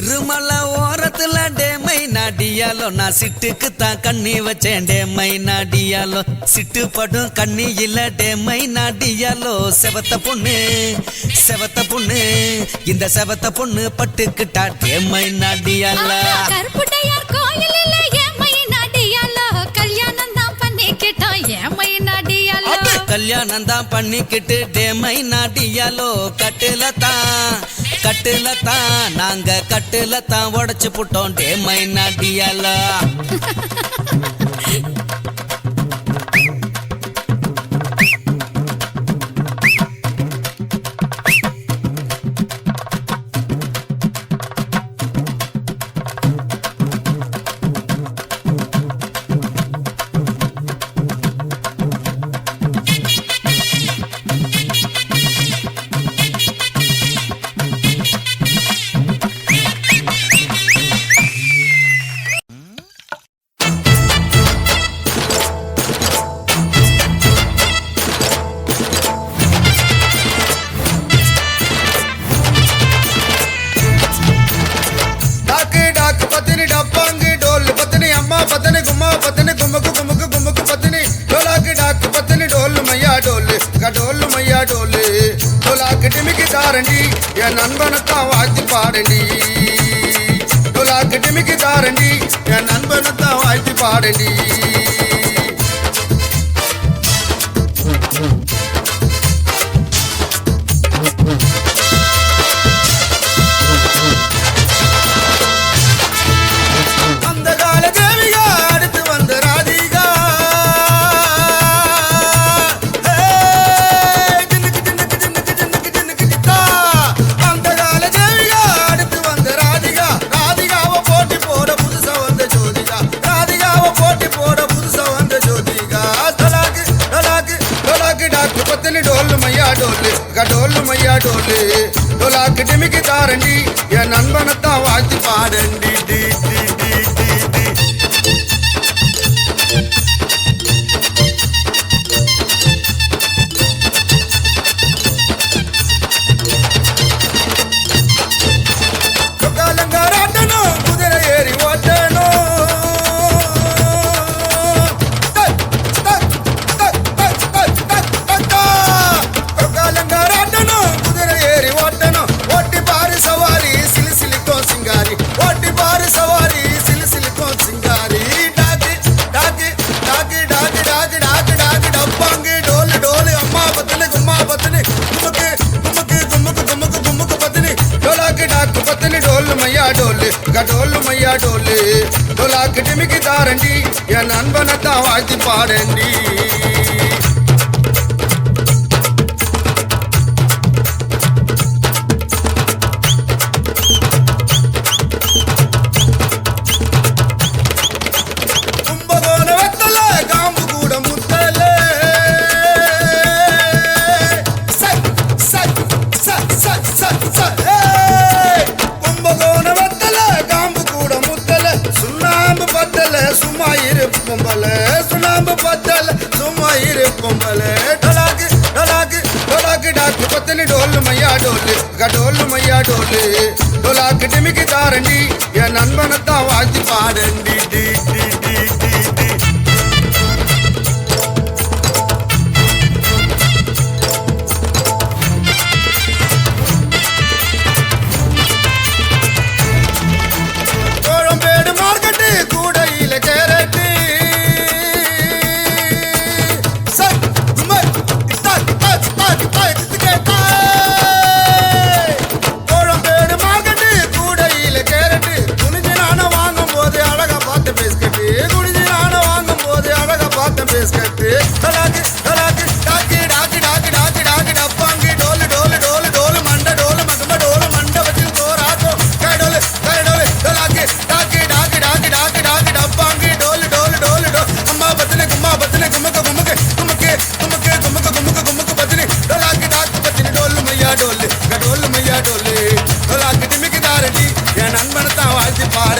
சிறுமலை ஓரத்துல டேமை நாடியாலோ நான் சிட்டுக்கு தான் கண்ணி வச்சேன் டேமை நாடியாலோ சிட்டு படும் கண்ணி இல்ல டேமை நாடியாலோ செவத்த பொண்ணு இந்த செவத்த பொண்ணு பட்டுக்கிட்டா டேமை நாடியாலோ கருப்புடையார் கோயிலில் ஏமை நாடியாலோ கல்யாணம் தான் பண்ணிக்கிட்டோம் ஏமை நாடியாலோ கல்யாணம் தான் பண்ணிக்கிட்டு டேமை நாடியாலோ கட்டுல தான் நாங்க கட்டுல தான் உடைச்சு புட்டோம் டேமை நாடியாலோ என் நண்பனத்தான் வாழ்த்தி பாடண்டி டிமிக்கி தாரண்டி என் நண்பனத்தான் வாழ்த்தி பாடண்டி அந்த கால தேவியா அடுத்து வந்த ராதிகா डोल मैया डोले डोलाक डिमिकी तारंडी या नंबनता वाजी पाडंडी डी डी डी डी डी कालंगाराटनो कुदिरे एरी ओटनो डोल मैया डोले डोलाक डिमिकी तारंडी या नंबनता वाजी पाडंडी सुनाम बदल सुमाइर पोंबले ढलाक ढलाक ढलाक डाक पतली डोल मैया डोले गडोल मैया डोले ढोलाक डिमिकी तारंडी या नंबनता वाजी पाडंडी डी डी डी डी डी कोळंबेड मार्केट कूडईले कैरेट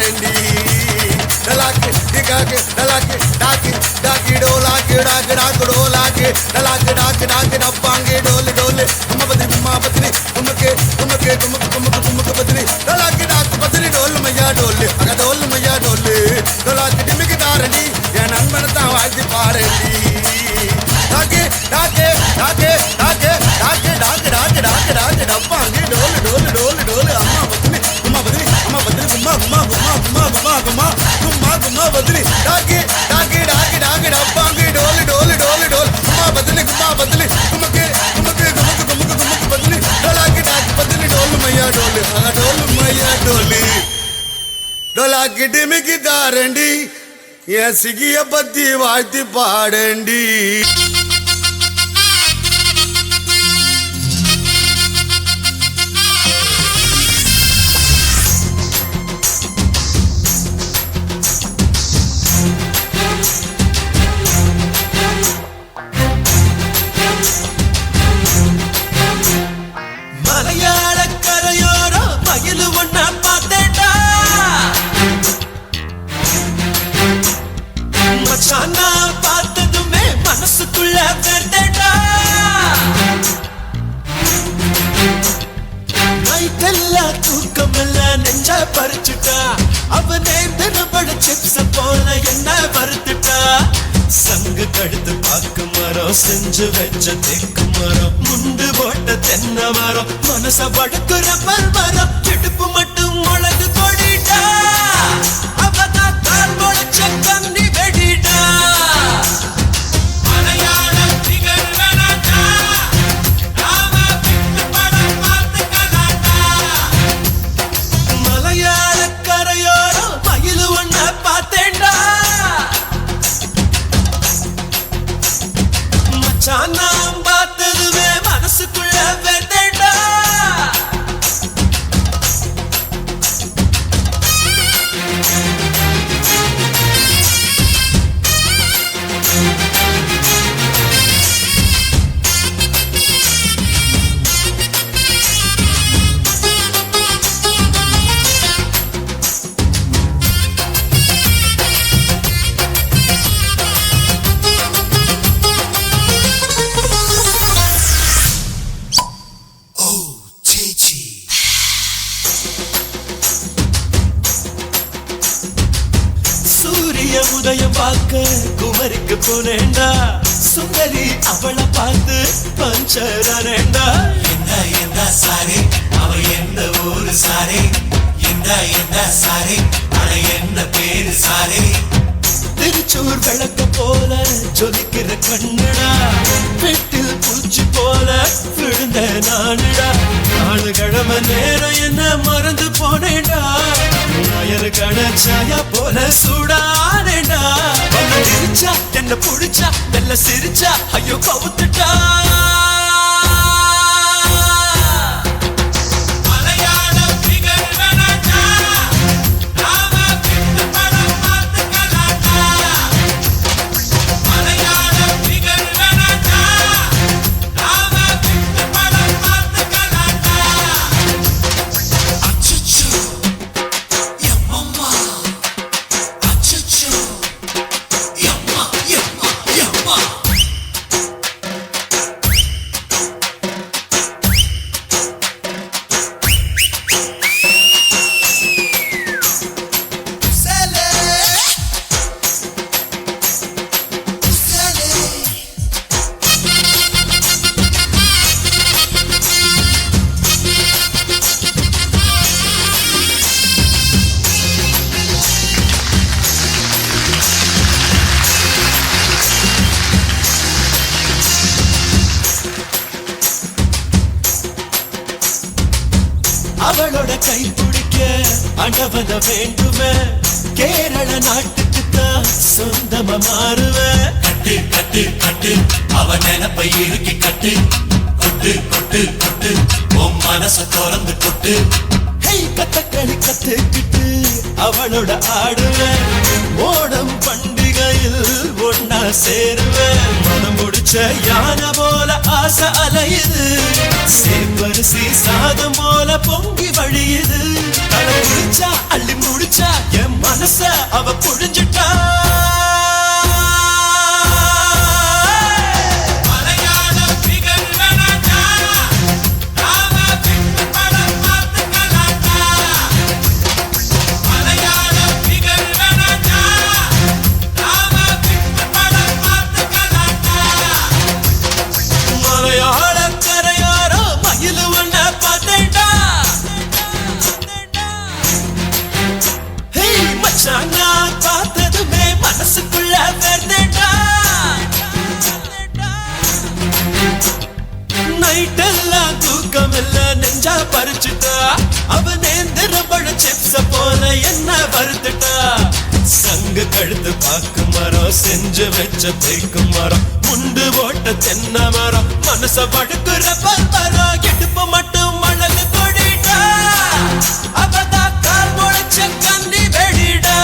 பாரண்டி டலாக்கு டிகாக்கு டலாக்கு டாக்கு டாக்கி டோலாக்கு டாக்கு டாக்கு டோலாக்கு டலாக்கு டாக்கு டாக்கு டப்பாங்கே டோலு டோலு கும்ம பத்ரி கும்மக்கு கும்மக்கு கும்மக்கு கும்மக்கு கும்மக்கு பத்ரி டலாக்கு டாக்கு பத்ரி டோலு மையா டோலு அக டோலு மையா டோலு டலாக்கு டிமிக்கு தாரண்டி என் நண்பனை தான் வாழ்த்தி பாரண்டி டாக்கு டாக்கு டாக்கு டாக்கு டாக்கு டாக்கு டாக்கு டாக்கு டாக்கு டப்பாங்கே டோலு டோலு டோலு டோலு அம்மா பத்ரி அம்மா பத்ரி கும்மா கும்மா கும்மா கும்மா கும்மா கும்மா கும்மா கும்மா பத்ரி டாக்கு டாக்கு டாக்கு டாக்கு டப்பாங்கே டோலு டோலு டோலு டோல் கும்மா பத்ரி கும்மக்கு கும்மக்கு கும்மக்கு கும்மக்கு கும்மக்கு பத்ரி டோலாக்கு டாக்கு பத்ரி டோலு மையா டோலு ஆ டோலு மையா டோலு டோலாக்கு டிமிக்கு தாரண்டி என் சிகிய பத்தி வாழ்த்தி பாடண்டி மலையாள கரையோரோ மயிலு ஒன்னா பார்த்தேன்டா மச்சான் நான் பார்த்ததுமே மனசுக்குள்ள வெறுத்தேன்டா நைட்டெல்லாம் தூக்கமெல்லாம் நெஞ்ச பறிச்சுட்டா அவ நேர்ந்தனப்பட சிப்ஸ போல என்ன வறுத்துட்டா சங்கு கடுத்து பாக்கு மரம் செஞ்சு வச்ச தெக்கு மரம் முண்டு போட்ட தென்னை மரம் மனச வடக்குற பல்மரம் இடுப்பு மட்டும் முளகு கொடிட்டா அவதான் கால் முளைச்ச கண்ணி வெடிட்டா மலையாளம் திகழ்வனடா நாம விட்டு படம் பார்த்துக்கலாண்டா மலையாள கரையோரோ மயிலு ஒன்ன பார்த்தேன்டா மச்சான் நான் பார்த்ததுமே மனசுக்குள்ள வெறுத்தேன்டா சூரிய உதயம் பார்க்க குமரிக்கு போனேண்டா சுந்தரி அவளை பார்த்து பஞ்சரானேண்டா என்ன சாரி அவ எந்த ஊரு சாரி என்ன சாரி அட என்ன பேரு சாரி திருச்சூர் விளக்க போல ஜொலிக்கிற கண்ணுடா வீட்டில் பூச்சி போல விழுந்த நானுடா 4 கிழமை நேரம் என்ன மறந்து போனேடா நாயரு கணச்சாயா போல சூடானேடா சிரிச்சா என்ன புடிச்சா நல்ல சிரிச்சா ஐயோ கவுத்துட்டா மலையாளம் திகழ்வனடா நாம விட்டு படம் பார்த்துக்கலாண்டா மலையாளம் திகழ்வனடா நாம விட்டு படம் பார்த்துக்கலாண்டா அச்சச்சோ எம்மம்மா அச்சச்சோ எம்மா எம்மா எம்மா அவளோட கை பிடிக்க அண்டவன வேண்டுமே கேரள நாட்டுக்கு தான் சொந்தமா மாறுவேன் கட்டு கட்டு கட்டு அவ நினைப்பை இறுக்கி கட்டு கொட்டு கொட்டு கொட்டு உன் மனச திறந்து கொட்டு கத்தக்களி கத்துக்கிட்டு அவளோட ஆடுவேன் ஓடம் பண்டிகைய கோயில் ஒன்னா சேருவேன் மனம் முடிச்ச யானை போல ஆசை அலையுது சேம்பரிசி சாதம் போல பொங்கி வழியுது தலை முடிச்சா அள்ளி முடிச்சா என் மனச அவ புழிஞ்சிட்டா நான் பார்த்ததுமே மனசுக்குள்ள வெறுதேடா நைட்டெல்லாம் தூக்கம் இல்ல நெஞ்சா பறிச்சுட்டா அவ நேந்திர பழ சிப்ஸ போல என்ன வறுத்துட்டா சங்க கழுத்து பாக்கு மரம் செஞ்சு வச்ச தேக்கு மரம் முண்டு போட்ட தென்னை மரம் மனச படுக்குற மரம் இடுப்பு மட்டும் மழகு கொடிட்டா அவதா கால் முளைச்ச கண்ணி வெடிடா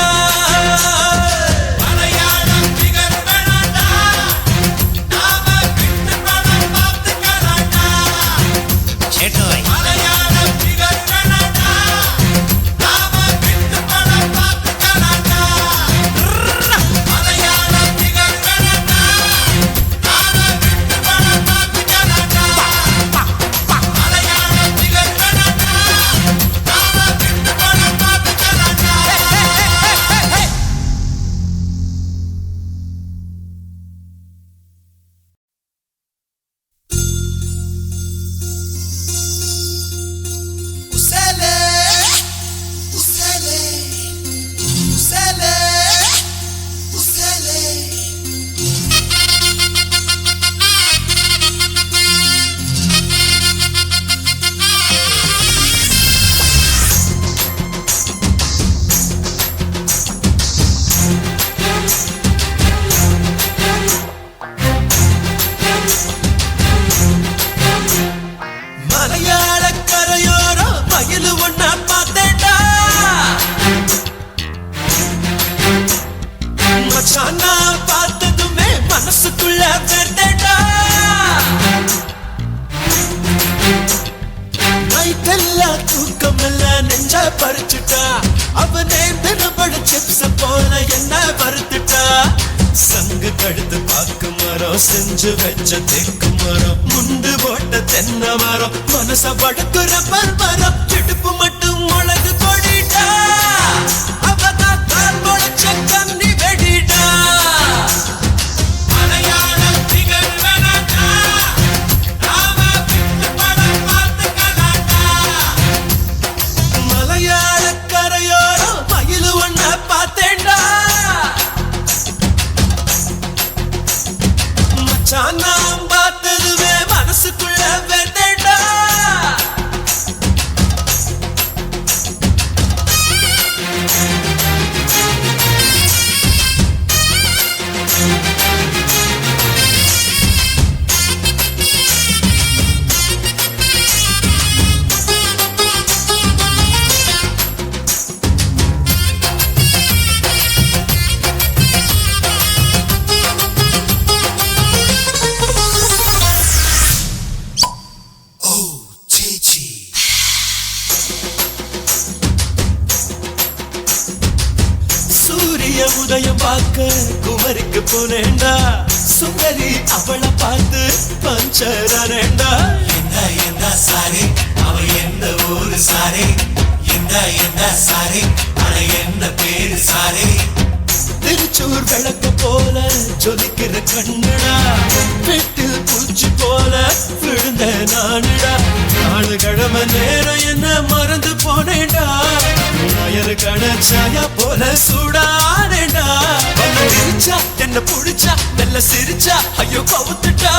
பார்த்ததுமே மனசுக்குள்ள வெறுதேடா நைட்டெல்லாம் தூக்கம் இல்ல நெஞ்சா பறிச்சுட்டா அவ நேந்திர பழ சிப்ஸ் போல என்ன வறுத்துட்டா சங்கு கழுத்து பாக்கு மரம் செஞ்சு வச்ச தேக்கு மரம் முண்டு போட்ட தென்னை மரம் மனச படுக்குற மரம் இடுப்பு மட்டும் முளகு கொடிட்டா அவதா கால் முளைச்ச கண்ணி வெடிடா மலையாள கரையோரம் மயிலு ஒன்ன பார்த்தேன்டா மச்சான் நான் பார்த்ததுமே மனசுக்குள்ள வெறுதேடா உதயம் பார்க்க குமரிக்கு போனேண்டா சுந்தரி அவளை பார்த்து பஞ்சரானேண்டா என்ன சாரி அவ எந்த ஊரு சாரி என்ன சாரி அட என்ன பேரு சாரி திருச்சூர் விளக்கு போல ஜொலிக்கிற கண்ணுடா வீட்டில் பூச்சி போல விழுந்த நானுடா 4 கிழமை நேரம் என்ன மறந்து போனேண்டா நாயரு கணச்சாயா போல சூடானேண்டா என்ன புடிச்சா மெல்ல சிரிச்சா ஐயோ கவுத்துட்டா